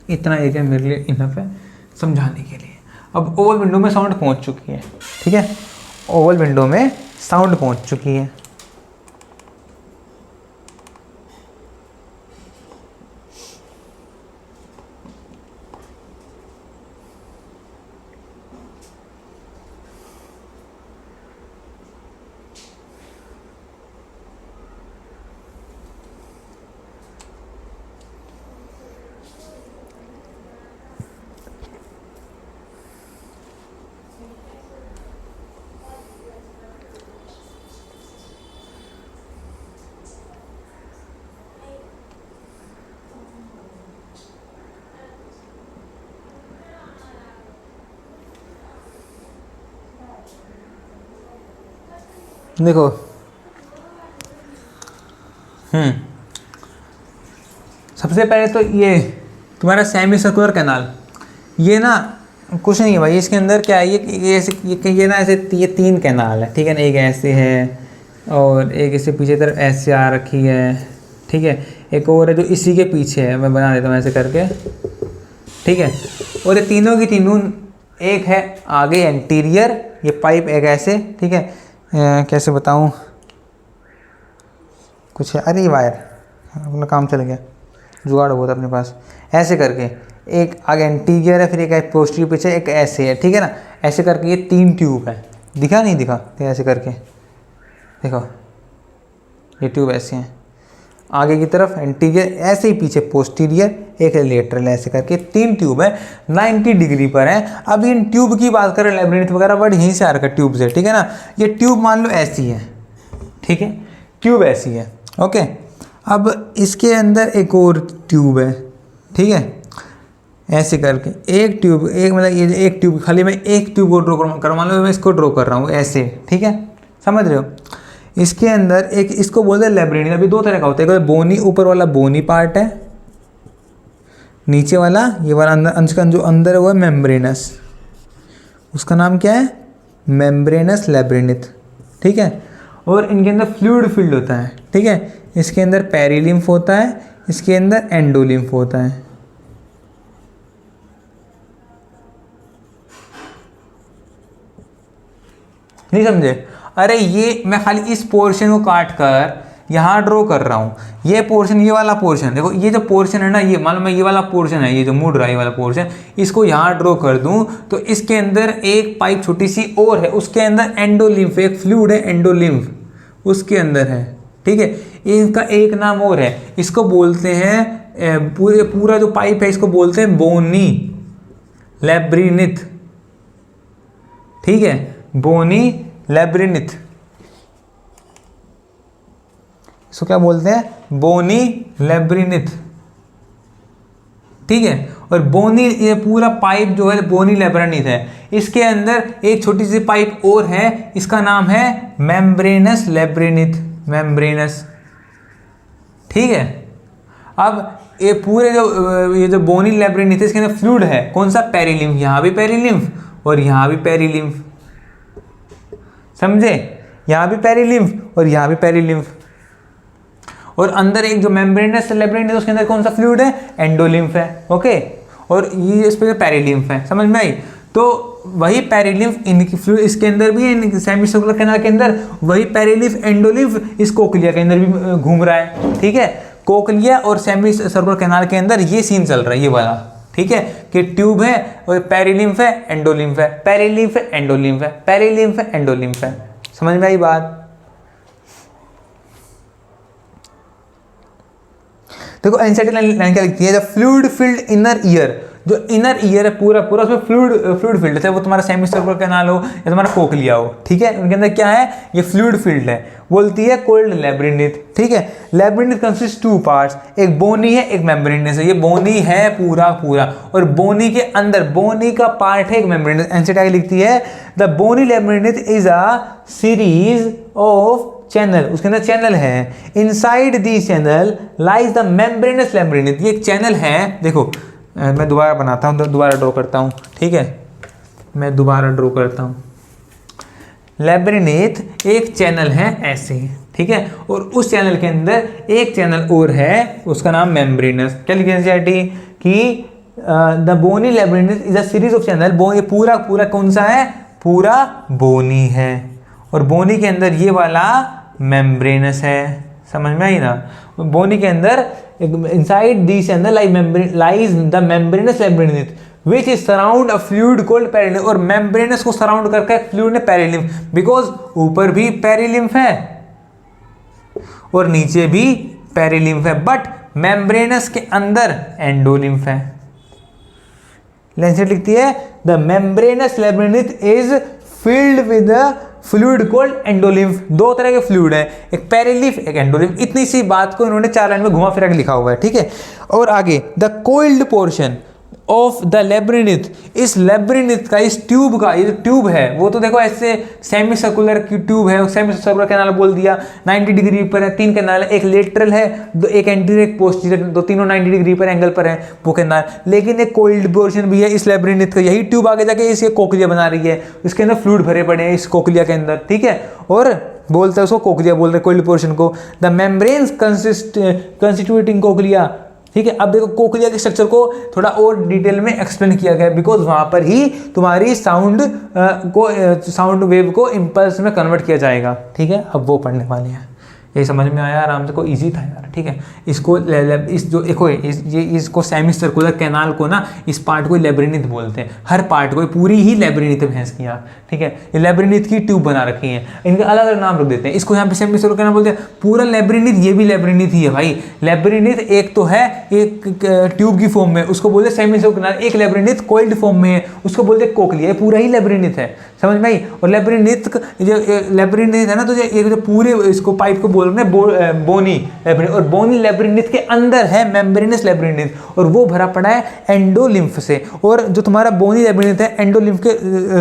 इतना एरिया मेरे लिए इनफ है समझाने के लिए। अब ओवल विंडो में साउंड पहुंच चुकी है, ठीक है। ओवल विंडो में साउंड पहुंच चुकी है। देखो सबसे पहले तो ये तुम्हारा सेमी सर्कुलर कैनाल, ये ना कुछ नहीं है भाई, इसके अंदर क्या है, ये ऐसे ये ना ऐसे ये 3 कैनाल है, ठीक है ना, एक ऐसे है और एक इससे पीछे तरफ ऐसे आ रखी है, ठीक है, एक और है जो इसी के पीछे है, मैं बना देता हूँ ऐसे करके, ठीक है। और ये तीनों की तीनों, एक है आगे एंटीरियर, ये पाइप एक ऐसे, ठीक है, कैसे बताऊँ, कुछ है, अरे वायर अपना काम चल गया, जुगाड़ बहुत अपने पास, ऐसे करके एक आगे एंटीरियर है, फिर एक पोस्टीरियर पीछे, एक ऐसे है, ठीक है ना, ऐसे करके ये 3 ट्यूब है, दिखा नहीं दिखा, तो ऐसे करके देखो ये ट्यूब ऐसे हैं, आगे की तरफ एंटीरियर, ऐसे ही पीछे पोस्टीरियर, एक लेटरल, ऐसे करके 3 ट्यूब है, 90 डिग्री पर है। अब इन ट्यूब की बात करें, लैब्रिन्थ वगैरह वर्ड यहीं से आ रखा है ट्यूब से, ठीक है ना। ये ट्यूब मान लो ऐसी है, ठीक है, ट्यूब ऐसी है, ओके। अब इसके अंदर एक और ट्यूब है, ठीक है, ऐसे करके एक ट्यूब, एक मतलब ये एक ट्यूब, खाली मैं एक ट्यूब को ड्रॉ कर, मान लो मैं इसको ड्रॉ कर रहा हूँ ऐसे, ठीक है, समझ रहे हो। इसके अंदर एक, इसको बोलते हैं लैब्रिन्थ। अभी 2 तरह का होता है, एक बोनी, ऊपर वाला बोनी पार्ट है, नीचे वाला ये वाला अंदर जो अंदर है वो है मेम्ब्रेनस, उसका नाम क्या है, मेम्ब्रेनस लैब्रिन्थ, ठीक है। और इनके अंदर फ्लूइड फील्ड होता है, ठीक है, इसके अंदर पेरिलिम्फ होता है, इसके अंदर एंडोलिम्फ होता है। नहीं समझे? अरे ये मैं खाली इस पोर्शन को काट कर यहाँ ड्रॉ कर रहा हूँ, ये पोर्शन, ये वाला पोर्शन देखो, ये जो पोर्शन है ना, ये मान लो मैं ये वाला पोर्शन है, ये जो मुड़ रहा है ये वाला पोर्शन, इसको यहाँ ड्रॉ कर दूँ तो इसके अंदर एक पाइप छोटी सी और है, उसके अंदर एंडोलिम्फ, एक फ्लूइड है एंडोलिम्फ उसके अंदर है, ठीक है। इसका एक नाम और है, इसको बोलते हैं पूरा जो पाइप है इसको बोलते हैं बोनी लैब्रिन्थ, ठीक है, बोनी लैब्रिन्थ, इसको क्या बोलते हैं, बोनी लैब्रिन्थ, ठीक है। और बोनी, ये पूरा पाइप जो है बोनी लैब्रिन्थ है, इसके अंदर एक छोटी सी पाइप और है, इसका नाम है मेम्ब्रेनस लैब्रिन्थ, मेम्ब्रेनस, ठीक है। अब ये पूरे ये जो बोनी लैब्रिन्थ है, इसके अंदर फ्लूइड है, कौन सा, पेरिलिम्फ, यहाँ भी पेरिलिम्फ और यहाँ भी पेरिलिम्फ, समझे, यहाँ भी पेरिलिम्फ और यहाँ भी पेरिलिम्फ। और अंदर एक जो मेम्ब्रेनस लैब्रिन्थ है उसके अंदर कौन सा फ्लूइड है, एंडोलिम्फ है, ओके। और ये इस पर पेरिलिम्फ है, समझ में आई। तो वही पेरिलिम्फ इनकी फ्लूइड इसके अंदर भी है, सेमी सर्कुलर कैनाल के अंदर वही पेरिलिम्फ एंडोलिम्फ इस कोक्लिया के अंदर भी घूम रहा है, ठीक है। कोक्लिया और सेमी सर्कुलर कैनाल के अंदर ये सीन चल रहा है, ये वाला, ठीक है, कि ट्यूब है और पेरिलिम्फ है एंडोलिम्फ है, पेरिलिम्फ है एंडोलिम्फ है, पेरिलिम्फ है एंडोलिम्फ है, समझ में आई बात। देखो एनसीईआरटी लाइन क्या लिखती है, the fluid filled inner ear, जो इनर ईयर है पूरा पूरा उसमें फ्लूइड फील्ड है, वो तुम्हारा सेमी सर्कुलर कैनाल हो या तुम्हारा कोक्लिया हो, ठीक है, उनके अंदर क्या है, ये फ्लूइड फील्ड है, बोलती है कोल्ड लैब्रिन्थ, ठीक है। लैब्रिन्थ कंसिस्ट 2 पार्ट्स, एक बोनी है एक मेम्ब्रेनस है, ये बोनी है पूरा पूरा, और बोनी के अंदर बोनी का पार्ट है एक मेम्ब्रेनस। एनसीईआरटी लिखती है the bony labyrinth is a series of channel, उसके अंदर चैनल है, inside the channel lies the membranous labyrinth, ये एक चैनल है। देखो मैं दोबारा बनाता हूँ, दोबारा ड्रॉ करता हूँ, ठीक है, मैं दोबारा ड्रॉ करता हूँ। लैब्रिन्थ एक चैनल है ऐसे, ठीक है, और उस चैनल के अंदर एक चैनल और है, उसका नाम मेम्ब्रेनस। क्या लिखी है एनसीईआरटी कि the bony labyrinth is a series of channel, ये पूरा पूरा कौन सा है, पूरा बोनी है, और बोनी के अंदर ये वाला मेम्ब्रेनस है, समझ में आई ना। बोनी के अंदर inside the channel lies the membranous labyrinth which is surround a fluid called perilymph, और membranous को सराउंड करके एक फ्लूइड है पेरिलिम्फ, बिकॉज ऊपर भी पेरिलिम्फ है और नीचे भी पेरिलिम्फ है, बट membranous के अंदर एंडोलिम्फ है। लेंसेट लिखती है the membranous labyrinth is filled with the fluid called endolymph, 2 तरह के फ्लूइड है, एक पेरिलिम्फ एक एंडोलिम्फ। इतनी सी बात को इन्होंने 4 लाइन में घुमा फिरा के लिखा हुआ है, ठीक है। और आगे the coiled portion, of the labyrinth, इस लेब्रिनिथ का, इस ट्यूब का, ये ट्यूब है वो तो देखो ऐसे सेमी सर्कुलर की ट्यूब है, सेमी सर्कुलर कैनाल बोल दिया, 90 डिग्री पर है, 3 कैनाल है, एक लेटरल है, एक एंटीरियर एक पोस्टीरियर, दो तीनों 90 डिग्री पर एंगल पर है वो कैनाल, लेकिन एक कोल्ड पोर्शन भी है इस लेब्रिनिथ का, यही ट्यूब आगे जाके इसे कोक्लिया बना रही है, इसके अंदर फ्लूइड भरे पड़े हैं इस कोक्लिया के अंदर, ठीक है, और बोलते हैं उसको कोक्लिया बोल रहे कोल्ड पोर्शन को, द मेम्ब्रेन्स कंस्टिट्यूटिंग कोक्लिया, ठीक है। अब देखो कोक्लिया के स्ट्रक्चर को थोड़ा और डिटेल में एक्सप्लेन किया गया बिकॉज वहां पर ही तुम्हारी साउंड वेव को इंपल्स में कन्वर्ट किया जाएगा, ठीक है। अब वो पढ़ने वाले हैं, ये समझ में आया आराम से, कोई इजी था यार, ठीक है। इसको इस जो देखो इसको सेमी सर्कुलर कैनाल को ना, इस पार्ट को लेब्रिनिथ बोलते हैं, हर पार्ट को पूरी ही लेब्रिनिथ भैंस की यहाँ, ठीक है। ये लेब्रिनिथ की ट्यूब बना रखी है, इनके अलग अलग नाम रख देते हैं, इसको यहाँ पे सेमी सर्कुलर कैनाल बोलते हैं, पूरा लेब्रिनिथ, ये भी लेब्रिनिथ ही है भाई। लेब्रिनिथ एक तो है एक ट्यूब की फॉर्म में, उसको बोलते हैं सेमी सर्कुलर कैनाल, एक लेब्रिनिथ कोइल्ड फॉर्म में है, उसको बोलते हैं कोक्लिया, पूरा ही लेब्रिनिथ है, समझ में आई। और लेब्रिनिथ है ना, तो जो पूरे इसको पाइप को बोल रहे हैं बोनी लेब्रिनिथ, और बोनी लेब्रिनिथ के अंदर है मेम्ब्रेनस लेब्रिनिथ, और वो भरा पड़ा है एंडोलिम्फ से, और जो तुम्हारा बोनी लेब्रिनिथ है एंडोलिम्फ के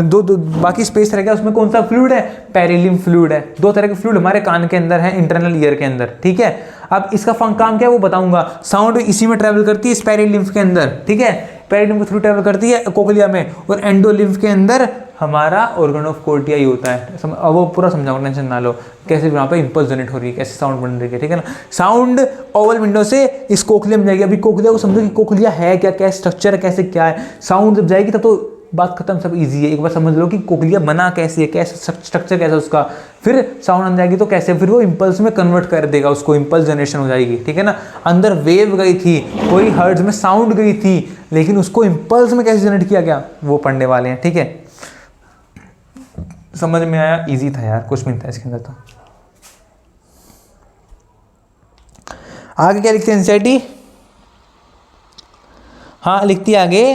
दो बाकी स्पेस रहेगा, उसमें कौन सा फ्लूइड है, पेरिलिम्फ फ्लूइड है, दो तरह के फ्लूइड हमारे कान के अंदर है, इंटरनल ईयर के अंदर, ठीक है। अब इसका काम क्या है वो बताऊंगा, साउंड इसी में ट्रेवल करती है इस पेरिलिम्फ के अंदर, ठीक है, पेरिलिम्फ के थ्रू ट्रेवल करती है कोक्लिया में, और एंडोलिम्फ के अंदर हमारा ऑर्गन ऑफ कोर्टिया ही होता है। अब वो पूरा समझाऊंगा, टेंशन ना लो, कैसे वहाँ पे इंपल्स जनरेट हो रही है, कैसे साउंड बन रही है, ठीक है ना। साउंड ओवल विंडो से इस कोक्लिया में जाएगी, अभी कोक्लिया को समझो कि कोक्लिया है क्या, क्या स्ट्रक्चर है, कैसे क्या है, साउंड जब जाएगी तब तो बात खत्म, सब इजी है। एक बार समझ लो कि कोक्लिया बना कैसे है, कैसे स्ट्रक्चर कैसा उसका, फिर साउंड अंदर जाएगी तो कैसे, फिर वो इंपल्स में कन्वर्ट कर देगा उसको, इंपल्स जनरेशन हो जाएगी, ठीक है ना। अंदर वेव गई थी, कोई हर्ट्ज में साउंड गई थी, लेकिन उसको इंपल्स में कैसे जनरेट किया गया वो पढ़ने वाले हैं, ठीक है। समझ में आया, इजी था यार, कुछ नहीं था इसके अंदर। तो आगे क्या लिखते हैं एनसीईआरटी, हाँ लिखती है आगे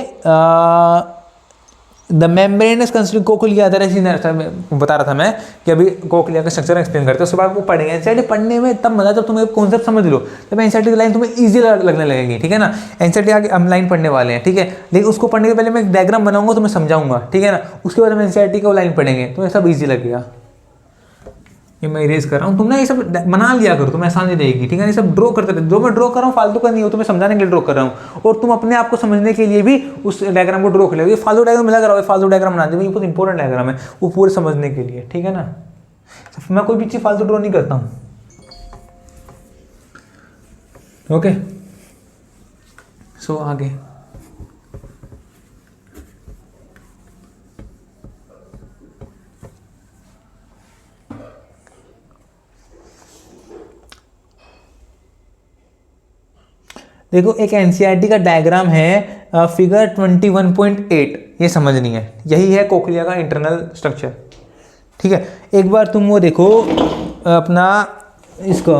द मेम्ब्रेनस कंस्टिट्यूटिंग कोक्लिया, बता रहा था मैं कि अभी कोक्लिया का स्ट्रक्चर एक्सप्लेन करते हैं, उसके बाद वो पढ़ेंगे। एनसीईआरटी पढ़ने में तब मजा जब तुम्हें कॉन्सेप्ट समझ लो, तब एनसीईआरटी की लाइन तुम्हें इजी लगने लगेगी, ठीक है ना। एनसीईआरटी आगे हम लाइन पढ़ने वाले हैं, ठीक है, लेकिन उसको पढ़ने के पहले मैं एक डायग्राम बनाऊंगा तो मैं समझाऊंगा, ठीक है ना। उसके बाद हम एनसीईआरटी को लाइन पढ़ेंगे, तुम्हें सब ईजी लगेगा। ये मैं इरेज कर रहा हूँ, तुम ना ये सब बना लिया करो, तुम्हें आसानी रहेगी, ठीक है। ये सब ड्रॉ करते रहे, जो मैं ड्रॉ कर रहा हूँ फालतू का नहीं हो, तुम्हें समझाने के लिए ड्रॉ कर रहा हूँ, और तुम अपने आप को समझने के लिए भी उस डायग्राम को ड्रॉ कर लोगे। फालतू डायग्राम लगा रहा है, फालतू डायग्राम बना दे, ये बहुत इंपॉर्टेंट डायग्राम है, वो पूरे समझने के लिए, ठीक है ना। मैं कोई भी चीज़ फालतू ड्रॉ नहीं करता हूँ, ओके। सो आगे देखो, एक एनसीईआरटी का डायग्राम है फिगर 21.8, ये समझनी है, यही है कोक्लिया का इंटरनल स्ट्रक्चर, ठीक है। एक बार तुम वो देखो अपना इसको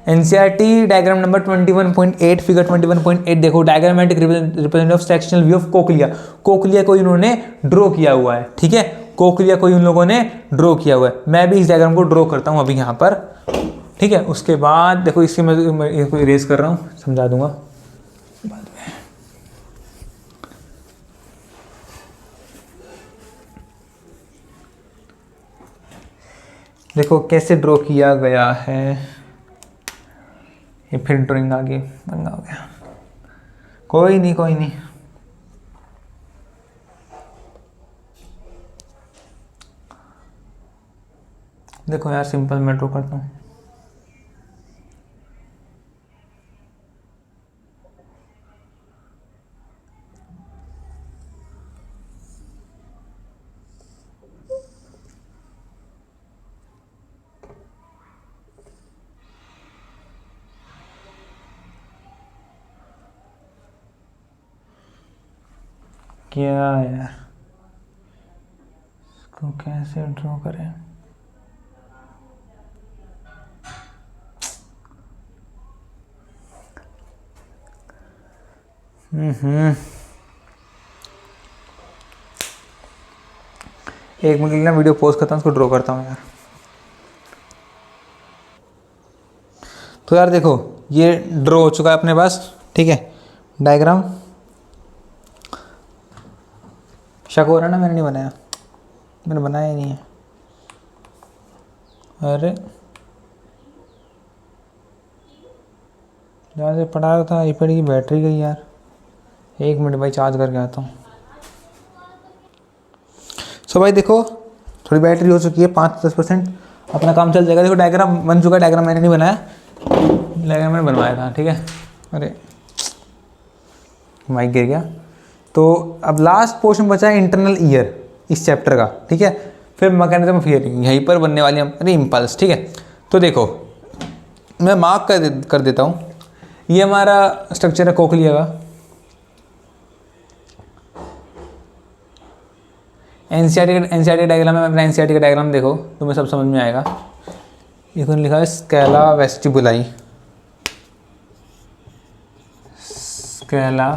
एनसीईआरटी डायग्राम नंबर 21.8, फिगर 21.8 देखो, diagrammatic representation of sectional view of cochlea, cochlea को इन्होंने ड्रॉ किया हुआ है, ठीक है, कोक्लिया को इन लोगों ने ड्रॉ किया हुआ है। मैं भी इस डायग्राम को ड्रॉ करता हूँ अभी यहाँ पर, ठीक है। उसके बाद देखो इसके मैं इसको इरेज कर रहा हूँ, समझा दूंगा बाद में। देखो कैसे ड्रॉ किया गया है, ये फिर ड्राइंग आगे पंगा हो गया, कोई नहीं कोई नहीं। देखो यार सिंपल मैं ड्रॉ करता हूँ, क्या यार इसको कैसे ड्रॉ करें। एक मिनट ना, वीडियो पॉज करता हूँ, उसको ड्रॉ करता हूँ यार। तो यार देखो ये ड्रॉ हो चुका है अपने पास, ठीक है, डायग्राम, शक हो रहा है ना मैंने नहीं बनाया, मैंने बनाया ही नहीं है। अरे जहाँ से पढ़ा रहा था आईपैड की बैटरी गई यार, 1 मिनट भाई चार्ज करके आता हूँ। सो भाई देखो थोड़ी बैटरी हो चुकी है 5-10%, अपना काम चल जाएगा। देखो डायग्राम बन चुका है, डायग्राम मैंने नहीं बनाया, डायग्राम मैंने बनवाया था, ठीक है। अरे माइक गिर गया। तो अब लास्ट पोर्शन बचा है इंटरनल ईयर इस चैप्टर का, ठीक है। फिर मैकेनिज्म ऑफ हियरिंग, यहीं पर बनने वाली हमारी इम्पल्स, ठीक है। तो देखो मैं मार्क कर देता हूँ, ये हमारा स्ट्रक्चर है कोक्लिया का। एनसीईआरटी डायग्राम है, अपना एनसीईआरटी का डायग्राम देखो तुम्हें सब समझ में आएगा। ये लिखा है स्केला वेस्टिबुलाई, स्केला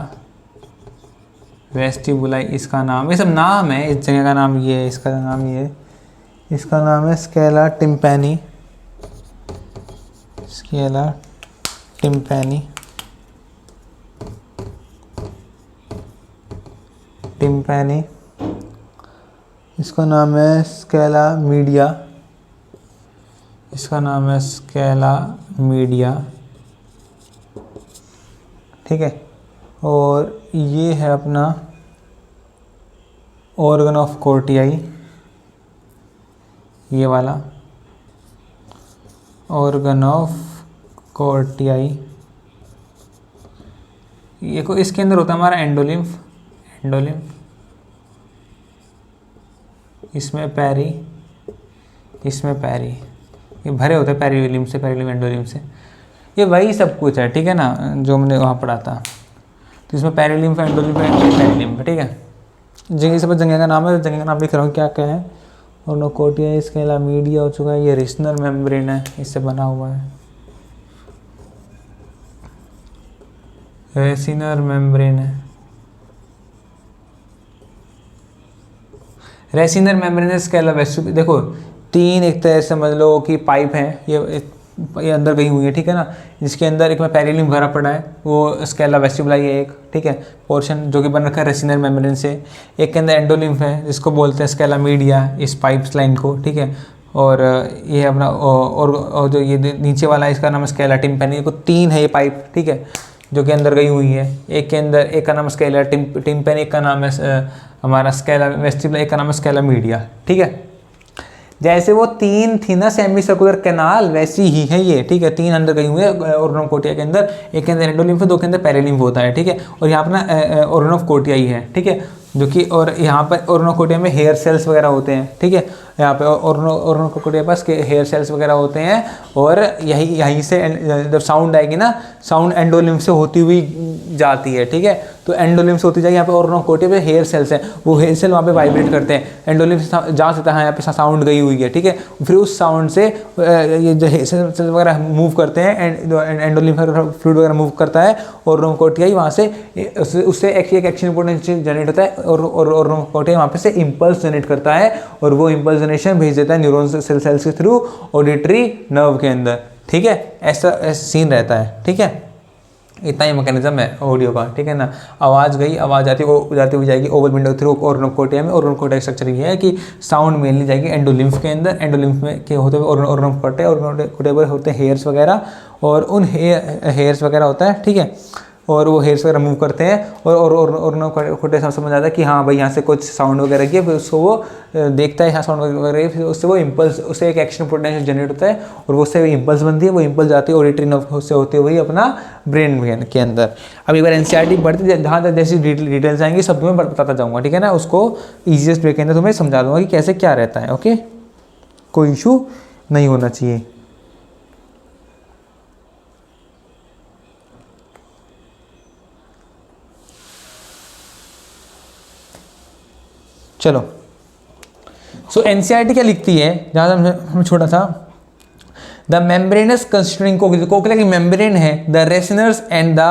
वेस्टिबुलाई इसका नाम, ये सब नाम है, इस जगह का नाम ये है, इसका नाम ये है, इसका नाम है स्केला टिम्पैनी, स्केला टिम्पैनी, टिम्पैनी। इसका नाम है स्केला मीडिया, इसका नाम है स्केला मीडिया, ठीक है। और ये है अपना ऑर्गन ऑफ कोर्टियाई, ये वाला ऑर्गन ऑफ कोर्टियाई। ये को इसके अंदर होता है हमारा एंडोलिम्फ, एंडोलिम्फ, इसमें पैरी, इसमें पैरी, ये भरे होते हैं पैरीलिम्फ से, पैरीलिम्फ एंडोलिम्फ से, ये वही सब कुछ है, ठीक है ना, जो हमने वहाँ पढ़ा था। तो इसमें पैरीलिम्फ, एंडोलिम्फ, पैरीलिम्फ, ठीक है। जगह सब जगह का नाम है, जगह का नाम लिख रहा हूँ क्या क्या है। और नोकोटिया, इसके अलावा मीडिया हो चुका है, ये रेसिनर मेम्ब्रेन है, इससे बना हुआ है, रेसिनर मेम्ब्रेन है, रेसिनर मेम्ब्रेन स्केला वेस्टिबुलाई। देखो 3 एक तरह से समझ लो कि पाइप हैं, ये अंदर गई हुई है, ठीक है ना। जिसके अंदर एक में पैरीलिम्फ भरा पड़ा है, वो स्केला वेस्टिबुलाई है एक, ठीक है, पोर्शन जो कि बन रखा है रेसिनर मेम्ब्रेन से। एक के अंदर एंडोलिम्फ है जिसको बोलते हैं स्केला मीडिया, इस पाइप लाइन को, ठीक है। और ये अपना और जो ये नीचे वाला है इसका नाम है स्केला टिम्पैनी। को 3 है ये पाइप, ठीक है, जो कि अंदर गई हुई है। एक के अंदर, एक का नाम स्केला टिम्पैनी, एक का नाम है हमारा स्केला वेस्टिबुलाई, एक का नाम है स्केला मीडिया, ठीक है। जैसे वो 3 थी ना सेमी सर्कुलर कैनाल, वैसी ही है ये, ठीक है। 3 अंदर गई हुई है ऑर्गन ऑफ कोर्टिया के अंदर, एक के अंदर एंडोलिम्फ है, 2 के अंदर पैरीलिम्फ होता है, ठीक है। और यहाँ पर ना ऑर्गन ऑफ कोर्टिया ही है, ठीक है, जो कि और यहाँ पर ऑर्गन ऑफ कोर्टिया में हेयर सेल्स वगैरह होते हैं, ठीक है। यहाँ पे ऑर्गन ऑफ कोर्टिया पास हेयर सेल्स वगैरह होते हैं। और यहीं से जब साउंड आएगी ना, साउंड एंडोलिम्फ से होती हुई जाती है, ठीक है। तो एंडोलिम्फ से होती जाएगी, यहाँ पे ऑर्गन ऑफ कोर्टिया पे हेयर सेल्स हैं, वो हेयर सेल वहाँ पे वाइब्रेट करते हैं, एंडोलिम्फ से जहाँ से यहाँ पे साउंड गई हुई है, ठीक है। फिर उस साउंड से ये जो हेयर सेल्स वगैरह मूव करते हैं, एंडोलिम्फ फ्लूइड वगैरह मूव करता है, ऑर्गन ऑफ कोर्टिया वहाँ से उससे एक एक्शन पोटेंशियल जनरेट होता है, और ऑर्गन ऑफ कोर्टिया वहाँ पे से इम्पल्स जनरेट करता है, और वो इम्पल्स जनरेशन भेज देता है न्यूरॉन सेल्स के थ्रू ऑडिटरी नर्व के अंदर, ठीक है। ऐसा सीन रहता है, ठीक है। इतना ही मैकेनिज्म है ऑडियो का, ठीक है ना। आवाज़ गई, आवाज़ जाती हुई जाएगी oval window through organ of Corti में। ऑर्गन ऑफ कोर्टिया स्ट्रक्चर ये है कि साउंड मेनली जाएगी एंडोलिम्फ के अंदर, एंडोलिम्फ में के होते हुए ऑर्गन ऑफ कोर्टिया, ऑर्गन ऑफ कोर्टिया पर होते हैं हेयर्स वगैरह, और उन हेयर्स वगैरह होता है, ठीक है। और वो हेयर्स वगैरह मूव करते हैं, और ऑर्गन ऑफ कोर्टिया समझ आता है कि हाँ भाई यहाँ से कुछ साउंड वगैरह की, फिर उसको वो देखता है यहाँ साउंड वगैरह, फिर उससे वो इम्पल्स, उससे एक एक्शन पोटेंशियल जनरेट होता है, और वो उससे इम्पल्स बनती है, वो इम्पल्स जाती है ऑडिटरी नर्व से होते हुए अपना ब्रेन के अंदर। अब एक बार एनसीईआरटी बढ़ती जहाँ तक जैसी डिटेल्स आएंगी सब तुम्हें बताता जाऊँगा, ठीक है ना। उसको ईजीएस्ट वे के अंदर तुम्हें समझा दूँगा कि कैसे क्या रहता है, ओके, कोई इशू नहीं होना चाहिए। चलो, सो एनसीईआरटी क्या लिखती है, जहाँ हम छोटा था, द मेम्ब्रेनस कंस्टिट्यूइंग कोक्लिया की मेम्ब्रेन है the Reissner's and the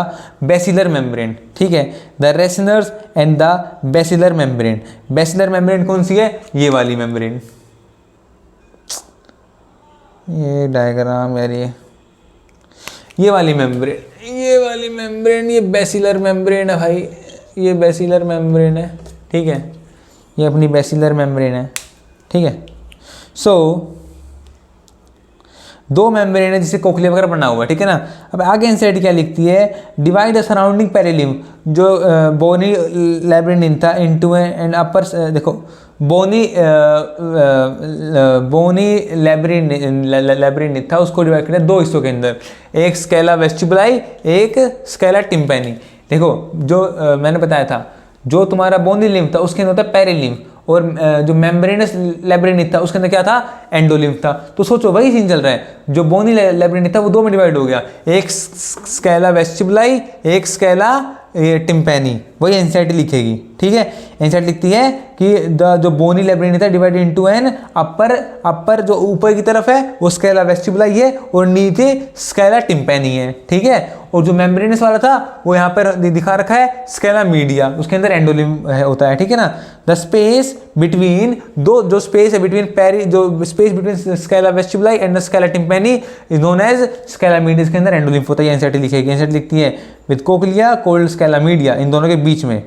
basilar membrane, ठीक है। The Reissner's and the basilar membrane. Basilar membrane कौन सी है? ये वाली मेम्ब्रेन, ये डायग्राम यार, ये वाली मेम्ब्रेन, ये वाली मेम्ब्रेन, ये बेसिलर मेम्ब्रेन है भाई, ये बेसिलर मेम्ब्रेन है, ठीक है। ये अपनी बेसिलर मेम्ब्रेन है, ठीक है। सो दो मेम्ब्रेन है जिसे कोक्लिया वगैरह बना हुआ है, ठीक है ना। अब आगे इंसाइड क्या लिखती है, डिवाइड द सराउंडिंग पेरिलिम्फ, जो बोनी लैब्रिन्थिन इनटू एंड अपर, देखो बोनी लैब्रिन्थिन था, उसको डिवाइड करना दो हिस्सों के अंदर, एक स्केला वेस्टिबुलाई, एक स्केला टिम्पैनी। देखो जो मैंने बताया था, जो तुम्हारा बोनी लिम्फ था उसके अंदर होता है पेरिलिम्फ, और जो मेम्ब्रेनस लैब्रिन्थिन था उसके अंदर क्या था, एंडोलिम्फ था। तो सोचो वही सीन चल रहा है, जो बोनी लैब्रिन्थिन था वो दो में डिवाइड हो गया, एक स्केला वेस्टिबुलाई, एक स्केला टिम्पैनी। वही एनसीईआरटी लिखेगी, ठीक है। एनसीईआरटी लिखती है कि जो बोनी लैब्रिन्थिन था डिवाइडेड इनटू एन अपर जो ऊपर की तरफ है वो स्केला वेस्टिबुलाई है, और नीचे स्केला टिम्पैनी है, ठीक है। और जो मेम्ब्रेनस वाला था वो यहाँ पर दिखा रखा है स्केला मीडिया, उसके अंदर एंडोलिम्फ होता है, ठीक है ना। द स्पेस बिटवीन दो, जो स्पेस है बिटवीन जो space between scala vestibuli and the scala tympani is known as scala media, इसके अंदर एंडोलिम्फ होता है। एनसीईआरटी लिखेगी, एनसीईआरटी लिखती है with cochlea called scala media, इन दोनों के बीच में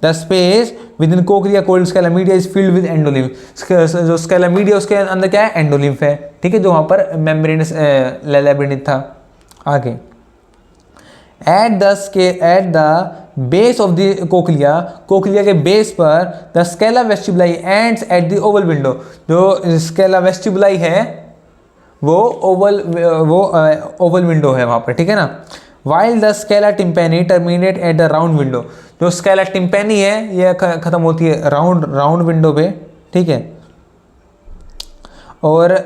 the space within cochlea called scala media is filled with endolymph. जो स्केला मीडिया उसके अंदर क्या है, एंडोलिम्फ है, ठीक है, जो वहाँ पर मेम्ब्रेनस लैब्रिन्थिन था। आगे At the base of the cochlea के बेस पर the Scala vestibuli ends at the oval window, जो स्केला वेस्टिबुलाई है वो ओवल विंडो है वहाँ पर, ठीक है ना। While the scala tympani terminate at the round window, जो स्केला टिम्पैनी है ये खत्म होती है राउंड विंडो पे, ठीक है। और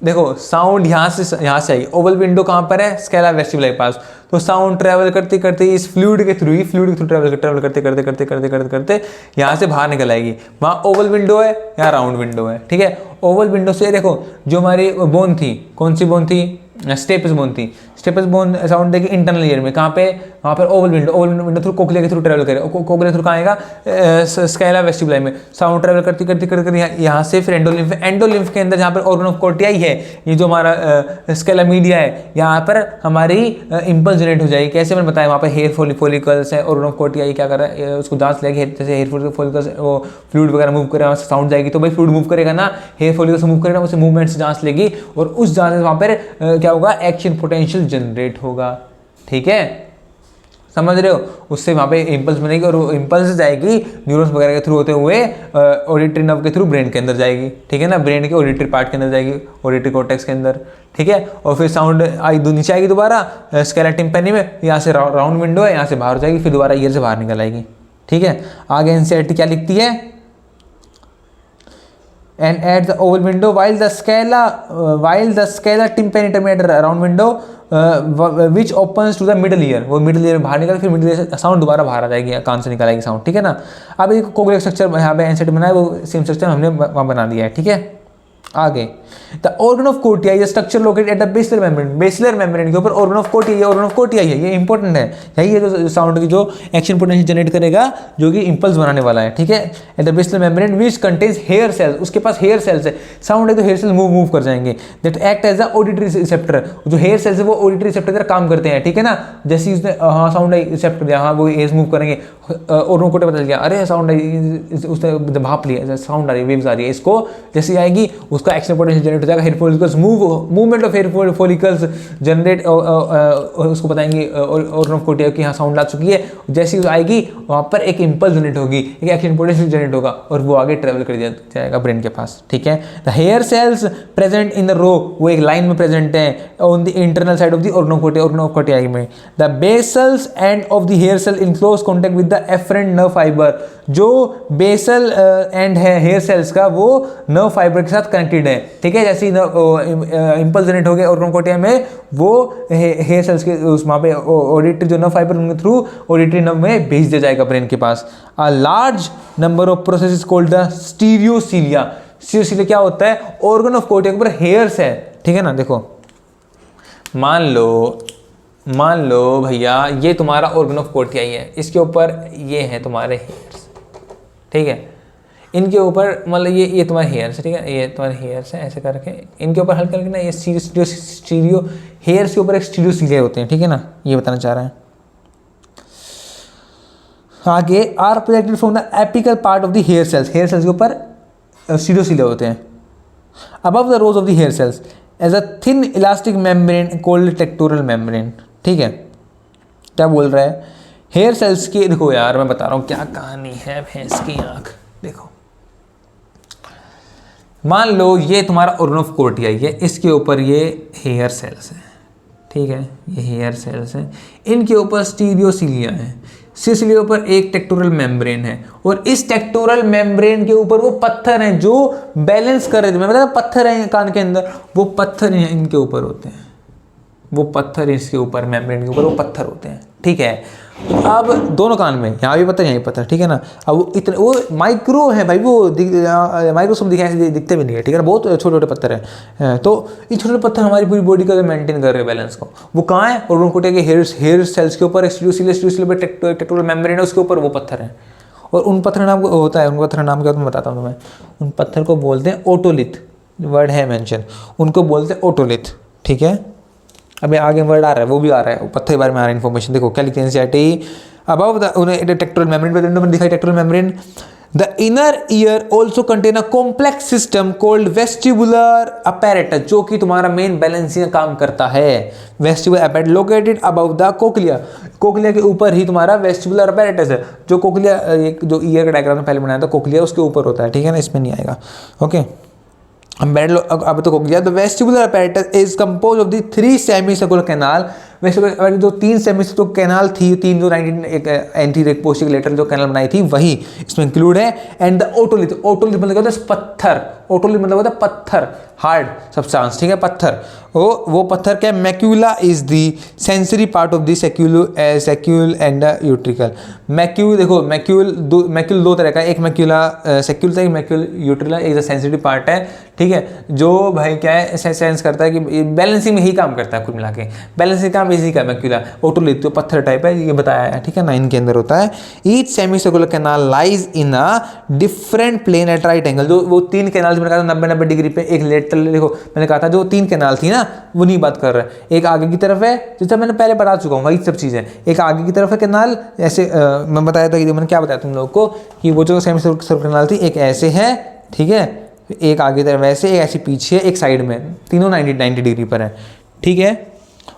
देखो साउंड यहाँ से आई, ओवल विंडो कहाँ पर है, स्केला वेस्टिबुलाई पास। तो साउंड ट्रैवल करते करते इस फ्लूइड के थ्रू ट्रैवल करते यहाँ से बाहर निकल आएगी। वहाँ ओवल विंडो है, यहाँ राउंड विंडो है, ठीक है। ओवल विंडो से देखो जो हमारी बोन थी, कौन सी बोन थी, स्टेपस बोन थी। स्टेपस बोन साउंड देगी इंटरनल ईयर में, कहाँ पे, वहाँ पर ओवल विंडो थ्रू कोक्लिया के थ्रू ट्रैवल करे, कोक्लिया थ्रू कहाँ आएगा, स्केला वेस्टिबुलाई में। साउंड ट्रैवल करते यहाँ से फिर एंडोलिम्फ के अंदर जहाँ पर ऑर्गन ऑफ कोर्टियाई है, ये जो हमारा स्केला मीडिया है, यहाँ पर हमारी इम्पल्स जनरेट हो जाएगी। कैसे मैंने बताया, वहाँ पर हेयर फॉलिकल्स है, ऑर्गन ऑफ कोर्टियाई क्या कर रहा है, उसको जांच लेगी, जैसे हेयर फॉलिकल्स वो फ्लूइड वगैरह मूव करे, वहाँ से साउंड जाएगी, तो भाई फ्लूइड मूव करेगा ना, हेयर फॉलिकल्स मूव करेगा, उसे मूवमेंट से जांच लेगी, और उस जांच से वहाँ पर क्या होगा, एक्शन पोटेंशियल जनरेट होगा, ठीक है, समझ रहे हो। उससे वहाँ पे इम्पल्स बनेगी, और इम्पल्स जाएगी न्यूरॉन्स वगैरह के थ्रू होते हुए ऑडिटरी नर्व के थ्रू ब्रेन के अंदर जाएगी, ठीक है ना, ब्रेन के ऑडिटरी पार्ट के अंदर जाएगी, ऑडिटरी कॉर्टेक्स के अंदर, ठीक है। और फिर साउंड आई नीचे आएगी दोबारा स्केला टिम्पैनी में, यहाँ से राउंड विंडो है, यहाँ से बाहर हो जाएगी, फिर दोबारा ईयर से बाहर निकल आएगी, ठीक है। आगे एनसीईआरटी क्या लिखती है, and at the oval window while the scala tympani terminate round window which opens to the middle ear, वो मिडल ईयर बाहर निकल, फिर मिडल ईयर से साउंड दोबारा बाहर आ जाएगी, कान से निकल आएगी साउंड, ठीक है ना। अब एक कोक्लियर स्ट्रक्चर यहाँ पे एनसीईआरटी बनाया, वो सेम स्ट्रक्चर हमने वहाँ बना दिया है, ठीक है। आगे the organ of Corti structure located at the basilar membrane के ऊपर ऑर्गन ऑफ कोर्टियाई है, ये इंपॉर्टेंट है, यही है जो साउंड की जो एक्शन पोटेंशियल जनरेट करेगा, जो कि इंपल्स बनाने वाला है, ठीक है। At the basilar membrane which contains hair cells, उसके पास हेयर सेल्स है, साउंड है तो हेयर सेल्स मूव कर जाएंगे, that act as a auditory receptor, जो हेयर सेल्स है वो ऑडिटरी रिसेप्टर की तरह काम करते हैं, ठीक है ना। जैसे उसने हाँ साउंड आई रिसेप्ट दिया, हाँ वो एयर्स मूव करेंगे, ऑर्गन को पता चल गया, अरे साउंड आई, उसने भाप लिया, साउंड आ रही है, वेव्स आ रही है, इसको जैसे आएगी उसका एक्शन पोटेंशियल जनरेट हो जाएगा, hair follicles movement of hair follicles generate, उसको बताएंगे ऑर्गन ऑफ कोर्टियाई की हाँ साउंड आ चुकी है, जैसी आएगी वहाँ पर एक इंपल्स जनरेट होगी, एक एक्शन पोटेंशियल जनरेट होगा, और वो आगे ट्रेवल कर जाएगा ब्रेन के पास, ठीक है। The hair cells present in the row, वो एक लाइन में प्रेजेंट है on the internal side of the organ of Corti में। The basal end of the hair cell in close contact with the afferent nerve fibre, जो basal end है hair cells का वो nerve fibre के साथ connected है, ठीक है। जैसे इंपल्स जनरेट हो गए ऑर्गन कोर्टिया में, वो हेयर सेल्स के उस वहाँ पे ऑडिटरी जो नर्व फाइबर उनके थ्रू ऑडिटरी नर्व में भेज दिया जाएगा ब्रेन के पास। A large number of process called the stereocilia. Stereocilia क्या होता है, ऑर्गन ऑफ कोर्टिया के ऊपर हेयर्स है, ठीक है ना। देखो मान लो भैया ये तुम्हारा ऑर्गन ऑफ कोर्टियाई है, इसके ऊपर ये है तुम्हारे हेयर्स, ठीक है, इनके ऊपर मतलब ये तुम्हारे हेयर्स, ठीक है, ये तुम्हारे हेयर्स है, ऐसे करके इनके ऊपर हल्के हल्के ना ये स्टीरियो हेयर्स के ऊपर एक स्टीरियोसीलिया होते हैं, ठीक है ना, ये बताना चाह रहा है। आगे are projected from the apical part of the hair cells के ऊपर सीधे होते हैं, above the rows of the hair cells as a thin elastic membrane called tectorial membrane. ठीक है, क्या बोल रहा है, हेयर सेल्स की, देखो यार मैं बता रहा हूँ क्या कहानी है भैंस की आँख। देखो मान लो ये तुम्हारा ओर्नोफकोर्टिया है, इसके ऊपर ये हेयर सेल्स हैं, ठीक है, ये हेयर सेल्स हैं, इनके ऊपर स्टीरियोसिलिया है, सिसिलिया ऊपर एक टेक्टोरल मेम्ब्रेन है, और इस टेक्टोरल मेम्ब्रेन के ऊपर वो पत्थर हैं जो बैलेंस कर रहे थे, मैं बताया पत्थर हैं कान के अंदर, वो पत्थर हैं इनके ऊपर होते हैं, वो पत्थर इसके ऊपर मेम्ब्रेन के ऊपर वो पत्थर होते हैं। ठीक है, अब दोनों कान में, यहाँ भी पत्थर यहाँ भी पत्थर, ठीक है ना। अब वो इतने वो माइक्रो है भाई, वो माइक्रोस्कोप दिखाए दिखते भी नहीं है, ठीक है ना, बहुत छोटे छोटे पत्थर हैं। तो ये छोटे छोटे पत्थर हमारी पूरी बॉडी का मेंटेन कर रहे हैं बैलेंस को। वो कहाँ है, और उनको के हेयर सेल्स के ऊपर टेक्टोरल मेम्ब्रेन है, उसके ऊपर वो पत्थर हैं, और उन पत्थर नाम होता है, उन पत्थर नाम क्या मैं बताता हूँ तुम्हें। उन पत्थर को बोलते हैं ओटोलिथ, वर्ड है मेंशन, उनको बोलते हैं ओटोलिथ। ठीक है, अभी आगे वर्ड आ रहा है, वो भी आ रहा है, पत्थर के बारे में आ रहा है इन्फॉर्मेशन। देखो क्या लिखते हैं NCERT above the tectorial membrane, मैंने दिखाई tectorial membrane. The inner ear also contain a complex system called vestibular apparatus, जो कि तुम्हारा मेन बैलेंसिंग का काम करता है। Vestibular apparatus located above the cochlea, cochlea के ऊपर ही तुम्हारा वेस्टिबुलर अपैरेटस है। जो कोक्लिया, एक जो ईयर का डायग्राम पहले बनाया था, कोक्लिया उसके ऊपर होता है, ठीक है ना, इसमें नहीं आएगा। ओके, अब तो cochlea, the vestibular apparatus is compose of the 3 semicircular canal. Vestibular जो 3 सेमीसर्कुलर कैनाल थी, 3 जो 19 एंटीरियर पोस्टीरियर लेटरल जो कैनाल बनाई थी वही इसमें इंक्लूड है। एंड द ओटोलिथ, ओटोलिथ मतलब होता है पत्थर, ओटोलिथ मतलब होता है पत्थर, हार्ड सब्सटेंस, ठीक है, पत्थर। वो पत्थर क्या, macula is the sensory part of the saccule and utricle. Macule, देखो मैक्यूल दो तरह का, एक मैक्यूला सेक्यूल था, एक मैक्यूल यूट्रिकल, एक सेंसिटिव पार्ट है, ठीक है, जो भाई क्या है सेंस करता है कि बैलेंसिंग में ही काम करता है, कुल मिला के बैलेंसिंग काम इसी का मैक्यूला। ओटोलिथ जो पत्थर टाइप है, ये बताया है, ठीक है ना, इनके अंदर होता है। Each semicircular canal lies in a different plane at right angle, जो वो 3 कैनाल मैंने कहा था 90 डिग्री पे, एक लेटरल, देखो मैंने कहा था जो 3 कैनाल थी ना, वो नहीं बात कर रहा है, एक आगे की तरफ है, जैसा मैंने पहले बता चुका हूँ, वही सब चीज़ें, एक आगे की तरफ है कैनाल, ऐसे मैं बताया था कि मैंने क्या बताया तुम लोग को कि वो जो सेमीसर्कुलर कैनाल थी, एक ऐसे है, ठीक है, एक आगे तरफ वैसे, एक ऐसे पीछे, एक साइड में, तीनों 90 डिग्री पर है, ठीक है।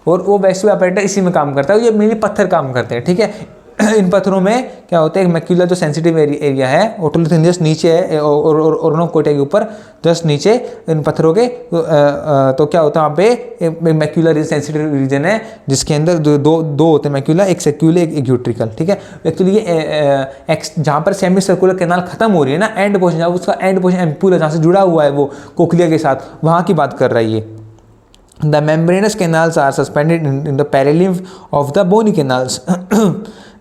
और वो वेस्टिबुलर अपैरेटस इसी में काम करता है, ये मेनली पत्थर काम करते हैं, ठीक है। इन पत्थरों में क्या होता है, एक मैक्यूला जो सेंसिटिव एरिया है, ओटोलिथ जस्ट नीचे है, और ओर्नोकोर्टिया के ऊपर जस्ट नीचे इन पत्थरों के, तो क्या होता है वहाँ पे मैक्यूलर सेंसिटिव रीजन है, जिसके अंदर दो होते हैं मैक्यूला, एक सेक्यूल एक यूट्रिकल, ठीक है। एक्चुअली ये जहाँ पर सेमी सर्कुलर कैनाल खत्म हो रही है ना, एंड पोर्शन, जहाँ उसका एंड पोर्शन एम्पूला जहाँ से जुड़ा हुआ है वो कोक्लिया के साथ, वहाँ की बात कर रहा है ये। The membranous canals are suspended in the perilymph of the bony canals.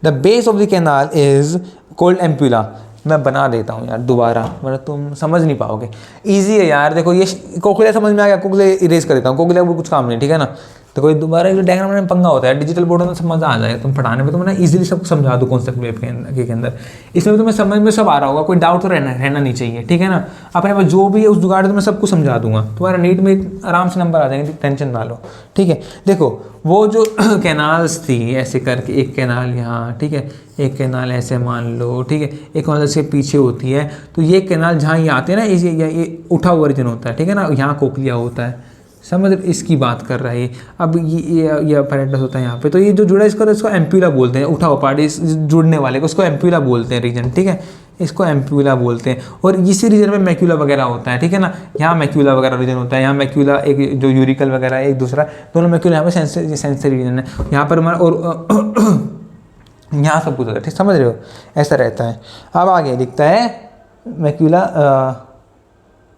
The base of the canal is called ampulla. मैं बना देता हूँ यार दोबारा, वरना तुम समझ नहीं पाओगे। इजी है यार, देखो ये कोक्लिया समझ में आ गया, कोक्लिया इरेज कर देता हूँ, कोक्लिया को कुछ काम नहीं, ठीक है ना। तो कोई दोबारा डायग्राम में पंगा होता है, डिजिटल बोर्ड में सब मजा आ जाएगा तुम पढ़ाने में, तो मैं इजीली सबको समझा दूँ कॉन्सेप्ट वेब के अंदर। इसमें तुम्हें समझ में सब आ रहा होगा, कोई डाउट तो रहना नहीं चाहिए, ठीक है ना। अपने पास जो भी है उस जुगाड़ में सबको समझा दूंगा, तुम्हारा नीट में आराम से नंबर आ जाएंगे, टेंशन ना लो, ठीक है। देखो वो जो कैनाल्स थी ऐसे करके, एक कैनाल यहाँ, ठीक है, एक कैनाल ऐसे मान लो, ठीक है, एक कैनाल से पीछे होती है, तो ये कैनाल जहाँ ये आते हैं ना, ये उठा हुआ रीजन होता है, ठीक है ना, यहाँ कोक्लिया होता है, समझ इसकी बात कर रहा है। अब ये अपैरेटस होता है यहाँ पे, तो ये जो जुड़ा है इसको एम्प्यूला बोलते हैं, उठा हुआ पार्ट इस जुड़ने वाले को, उसको एम्प्यूला बोलते हैं रीजन, ठीक है, इसको एम्प्यूला बोलते हैं। और इसी रीजन में मैक्यूला वगैरह होता है, ठीक है ना, यहाँ मैक्यूला वगैरह रीजन होता है, यहाँ मैक्यूला एक जो यूरिकल वगैरह एक दूसरा, दोनों मैक्यूला यहाँ पे सेंसरी रीजन है, यहाँ पर हमारा और यहाँ सब कुछ होता है, ठीक, समझ रहे हो, ऐसा रहता है। अब आगे लिखता है macula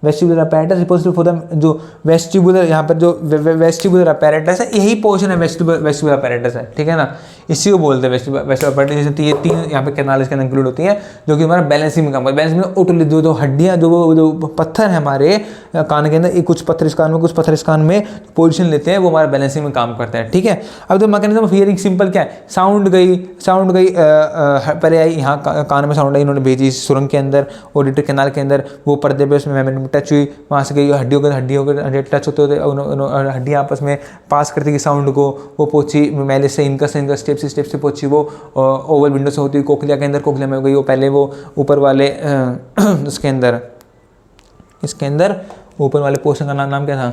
vestibular apparatus repository for the, जो वेस्टिबुलर यहाँ पर जो वेस्टिबुलर अपैरेटस है, यही पोर्शन है वेस्टिबुलर अपैरेटस है, ठीक है ना, इसी को बोलते हैं वेस्टिबुलर अपैरेटस। जैसे ये 3 यहाँ पे कैनाल इसके अंदर इंक्लूड होती हैं, जो कि हमारा बैलेंसिंग में काम करता है। बैलेंसिंग में ओटोलिथ जो हड्डियाँ, जो पत्थर है हमारे कान के अंदर, कुछ पत्थर इस कान में, कुछ पत्थर इस कान में पोजिशन लेते हैं, वो हमारा बैलेंसिंग में काम करता है, ठीक है। अब तो मैकेनिज्म ऑफ हियरिंग सिंपल क्या है, साउंड गई पहले आई यहाँ कान में साउंड आई, इन्होंने भेजी सुरंग के अंदर, ऑडिटरी कैनाल के अंदर, वो पर्दे पे उसमें मेम्ब्रेन टच हुई, वहाँ से गई हड्डियों के टच होते होते हड्डियाँ आपस में पास करती गई साउंड को, वो पहुंची मेलिस से इनकस स्टेप से पहुंची वो ओवल विंडो से होती हुई कोक्लिया के अंदर, कोक्लिया में हो गई वो पहले वो ऊपर वाले इसके अंदर ऊपर वाले पोर्शन का नाम क्या था,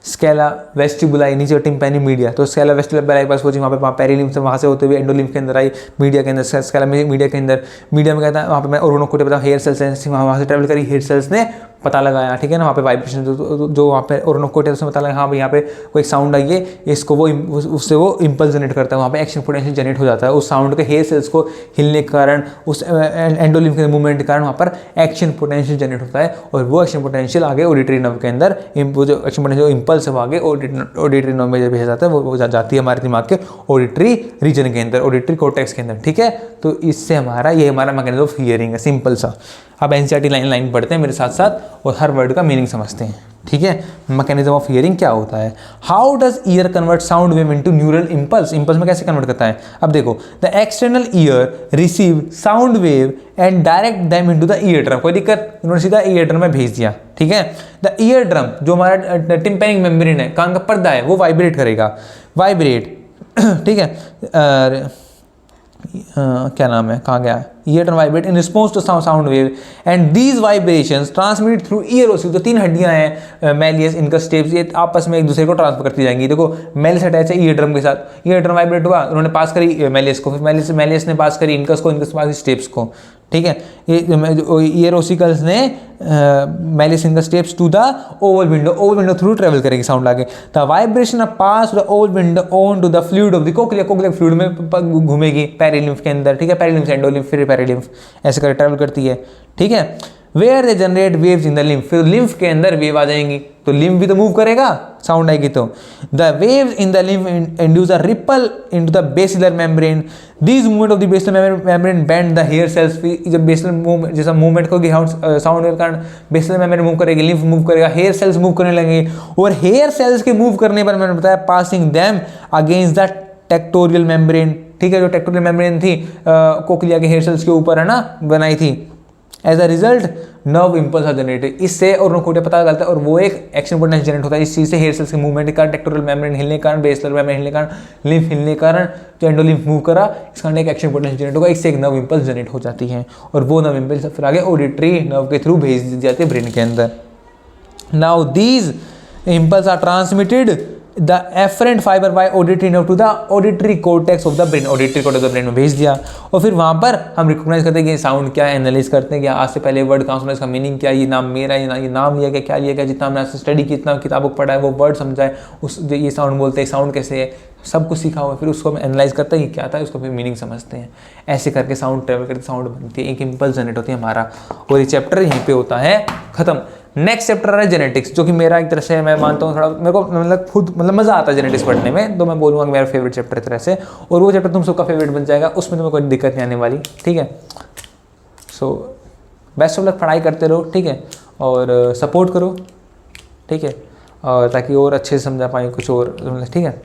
स्केला वेस्टिबुलाई, नीचे टिम्पैनी मीडिया, तो स्केला वेस्टिबुलाई के पास पहुंची, वहाँ पे पेरिलिम्फ से वहाँ से होते हुए एंडोलिम्फ के अंदर आई, मीडिया के अंदर, स्केला मीडिया के अंदर, मीडिया में कहता है वहाँ पे मैं ओरोनोकोटे बताऊँ हेयर सेल्स हैं, वहाँ से ट्रैवल करी, हेयर सेल्स ने पता लगाया, ठीक है ना, वहाँ पे वाइब्रेशन जो वहाँ पे ओरोनोकोटे उसने पता लगा हाँ भाई यहाँ पे कोई साउंड आई है, इसको वो उससे वो इम्पल्स जनरेट करता है, वहाँ पे एक्शन पोटेंशियल जनरेट हो जाता है उस साउंड के हेयर सेल्स को हिलने के कारण, उस एंडोलिम्फ के मूवमेंट के कारण वहाँ पर एक्शन पोटेंशियल जनरेट होता है, और वो एक्शन पोटेंशियल आगे ऑडिटरी नर्व के अंदर वो जो एक्शन पोटेंशियल इम्पल्स है वो आगे ऑडिटरी नर्व में जब भेजा जाता है वो जाती है हमारे दिमाग के ऑडिटरी रीजन के अंदर, ऑडिटरी कॉर्टेक्स के अंदर, ठीक है। तो इससे ये हमारा मैकेनिज्म ऑफ हियरिंग है, सिंपल सा। अब एनसीईआरटी लाइन पढ़ते हैं मेरे साथ साथ और हर वर्ड का मीनिंग समझते हैं, ठीक है। मैकेनिज्म ऑफ हियरिंग क्या होता है, how does year convert sound wave into neural impulse, impulse में कैसे कन्वर्ट करता है। अब देखो, the external ear receive sound wave and direct them into the ear drum, कोई दिक्कत, उन्होंने सीधा ईयर ड्रम में भेज दिया, ठीक है। द ईयर ड्रम जो हमारा टिम्पैनिक मेम्ब्रेन है, कान का पर्दा है, वो वाइब्रेट करेगा, वाइब्रेट ठीक है, क्या नाम है, कहाँ गया, ear drum vibrate in response to sound wave and these vibrations transmit through ear ossicle, जो 3 हड्डियां हैं मैलियस, इनका स्टेप्स, ये आपस में एक दूसरे को ट्रांसफर करती जाएंगी। देखो मेलियस अटैच है ईयर ड्रम के साथ, ईयर ड्रम वाइब्रेट हुआ, उन्होंने पास करी मेलियस को, फिर मेलियस ने पास करी इनकस को, इनकस पास स्टेप्स को, ठीक है। ईयर ओसिकल्स ने malleus incus stapes to the oval window through travel करेगी साउंड आगे, the vibration pass the oval window on to the fluid of the cochlea, cochlea fluid में घूमेगी पेरिलिम्फ के अंदर, ठीक है, पेरिलिम्फ से एंडोलिम्फ फिर पेरिलिम्फ ऐसे कर ट्रैवल करती है, ठीक है। Where they generate waves in the lymph, फिर लिम्फ के अंदर वेव आ जाएंगी, तो लिम्फ भी तो मूव करेगा साउंड आएगी तो। The waves in the lymph induce a ripple into the basilar membrane, these movement of the basilar membrane bend the hair cells, जब बेसिलर मूवमेंट जैसा मूवमेंट होगी साउंड वेव कारण बेसिलर मेम्ब्रेन मूव करेगी, lymph move करेगा, hair cells move करने लगेंगे, और hair cells के मूव करने पर मैंने बताया passing them against the tectorial membrane, ठीक है, जो टेक्टोरियल मेम्ब्रेन थी कोक्लिया के हेयर सेल्स के ऊपर है ना बनाई थी, as a result nerve impulse are generated, इससे ओरोनोकोटे पता चलता है और वो एक एक्शन पोटेंशियल जनरेट होता है, इस चीज़ से हेयर सेल्स के मूवमेंट के कारण, टेक्टोरियल मेम्ब्रेन हिलने के कारण, बेसिलर मेम्ब्रेन हिलने के कारण, लिम्फ हिलने के कारण, जो एंडोलिम्फ मूव करा इस कारण एक एक्शन पोटेंशियल जनरेट होगा, इससे एक नर्व इंपल्स जनरेट हो जाती है, और वो नर्व इंपल्स फिर आगे ऑडिटरी नर्व के थ्रू भेज दी जाती है ब्रेन के अंदर। Now these impulse are transmitted the afferent fibre by auditory nerve to the auditory cortex of the brain, auditory cortex of the brain में भेज दिया, और फिर वहाँ पर हम रिकॉग्नाइज करते हैं कि साउंड क्या है, एनालाइज करते हैं कि आज से पहले वर्ड कहाँ सुना, इसका मीनिंग क्या है, ये नाम मेरा, ये नाम लिया गया, क्या लिया गया, जितना हमने आज से स्टडी की, इतना किताबों को पढ़ा है, वो वर्ड समझा है, उस जो ये साउंड बोलते हैं, साउंड कैसे है, सब कुछ सीखा हुआ है, फिर उसको हम एनालाइज करते हैं कि क्या था, उसको फिर मीनिंग समझते हैं, ऐसे करके साउंड ट्रेवल करके साउंड बनती है, एक इम्पल्स जनरेट होती है हमारा, और ये चैप्टर यहीं पे होता है खत्म। नेक्स्ट चैप्टर है जेनेटिक्स, जो कि मेरा एक तरह से मैं मानता हूँ थोड़ा मेरे को मतलब खुद मतलब मज़ा आता है जेनेटिक्स पढ़ने में, तो मैं बोलूँगा कि मेरा फेवरेट चैप्टर एक तरह से, और वो चैप्टर तुम सबका फेवरेट बन जाएगा, उसमें तुम्हें कोई दिक्कत नहीं आने वाली, ठीक है। सो बेस्ट ऑफ लक, पढ़ाई करते रहो, ठीक है, और सपोर्ट करो, ठीक है, और ताकि और अच्छे से समझा पाए कुछ और, ठीक है,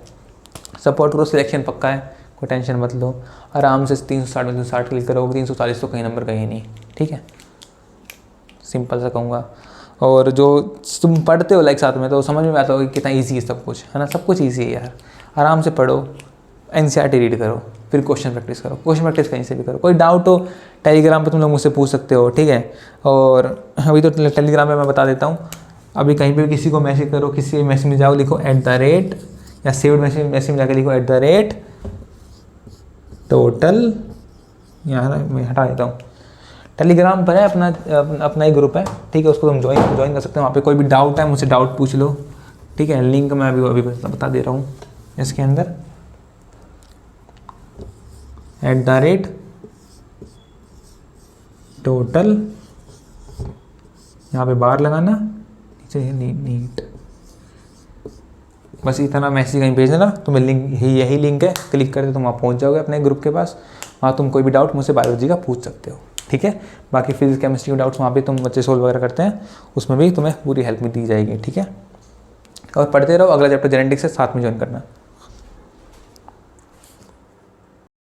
सपोर्ट करो, सिलेक्शन पक्का है, कोई टेंशन मत लो, आराम से 360 क्लिक करोगे, 340 तो कहीं नंबर कहीं नहीं, ठीक है, सिंपल सा कहूँगा। और जो तुम पढ़ते हो लाइक साथ में, तो समझ में आता होगा कि कितना इजी है सब कुछ, है ना, सब कुछ इजी है यार, आराम से पढ़ो, एनसीईआरटी रीड करो, फिर क्वेश्चन प्रैक्टिस करो, क्वेश्चन प्रैक्टिस कहीं से भी करो, कोई डाउट हो टेलीग्राम पे तुम लोग मुझसे पूछ सकते हो, ठीक है। और अभी तो टेलीग्राम पे मैं बता देता हूँ, अभी कहीं पर किसी को मैसेज करो, किसी मैसेज में जाओ, लिखो @ या सेव्ड मैसेज में जाकर लिखो @ टोटल, यहाँ मैं हटा देता हूँ, टेलीग्राम पर है अपना ही ग्रुप है, ठीक है, उसको तुम ज्वाइन कर सकते हो, वहाँ पे कोई भी डाउट है मुझसे डाउट पूछ लो, ठीक है। लिंक मैं अभी बता दे रहा हूँ इसके अंदर, @ टोटल, यहाँ पे बार लगाना, नीचे नीट, बस इतना मैसेज कहीं भेज देना, तुम्हें लिंक यही लिंक है, क्लिक करके तुम वहाँ पहुँच जाओगे अपने ग्रुप के पास, वहाँ तुम कोई भी डाउट मुझसे बायोलॉजी का पूछ सकते हो, ठीक है। बाकी फिजिक्स केमिस्ट्री के डाउट्स वहाँ पे तुम बच्चे सोल्व वगैरह करते हैं, उसमें भी तुम्हें पूरी हेल्प में दी जाएगी, ठीक है। और पढ़ते रहो, अगला चैप्टर जेनेटिक्स है, साथ में ज्वाइन करना।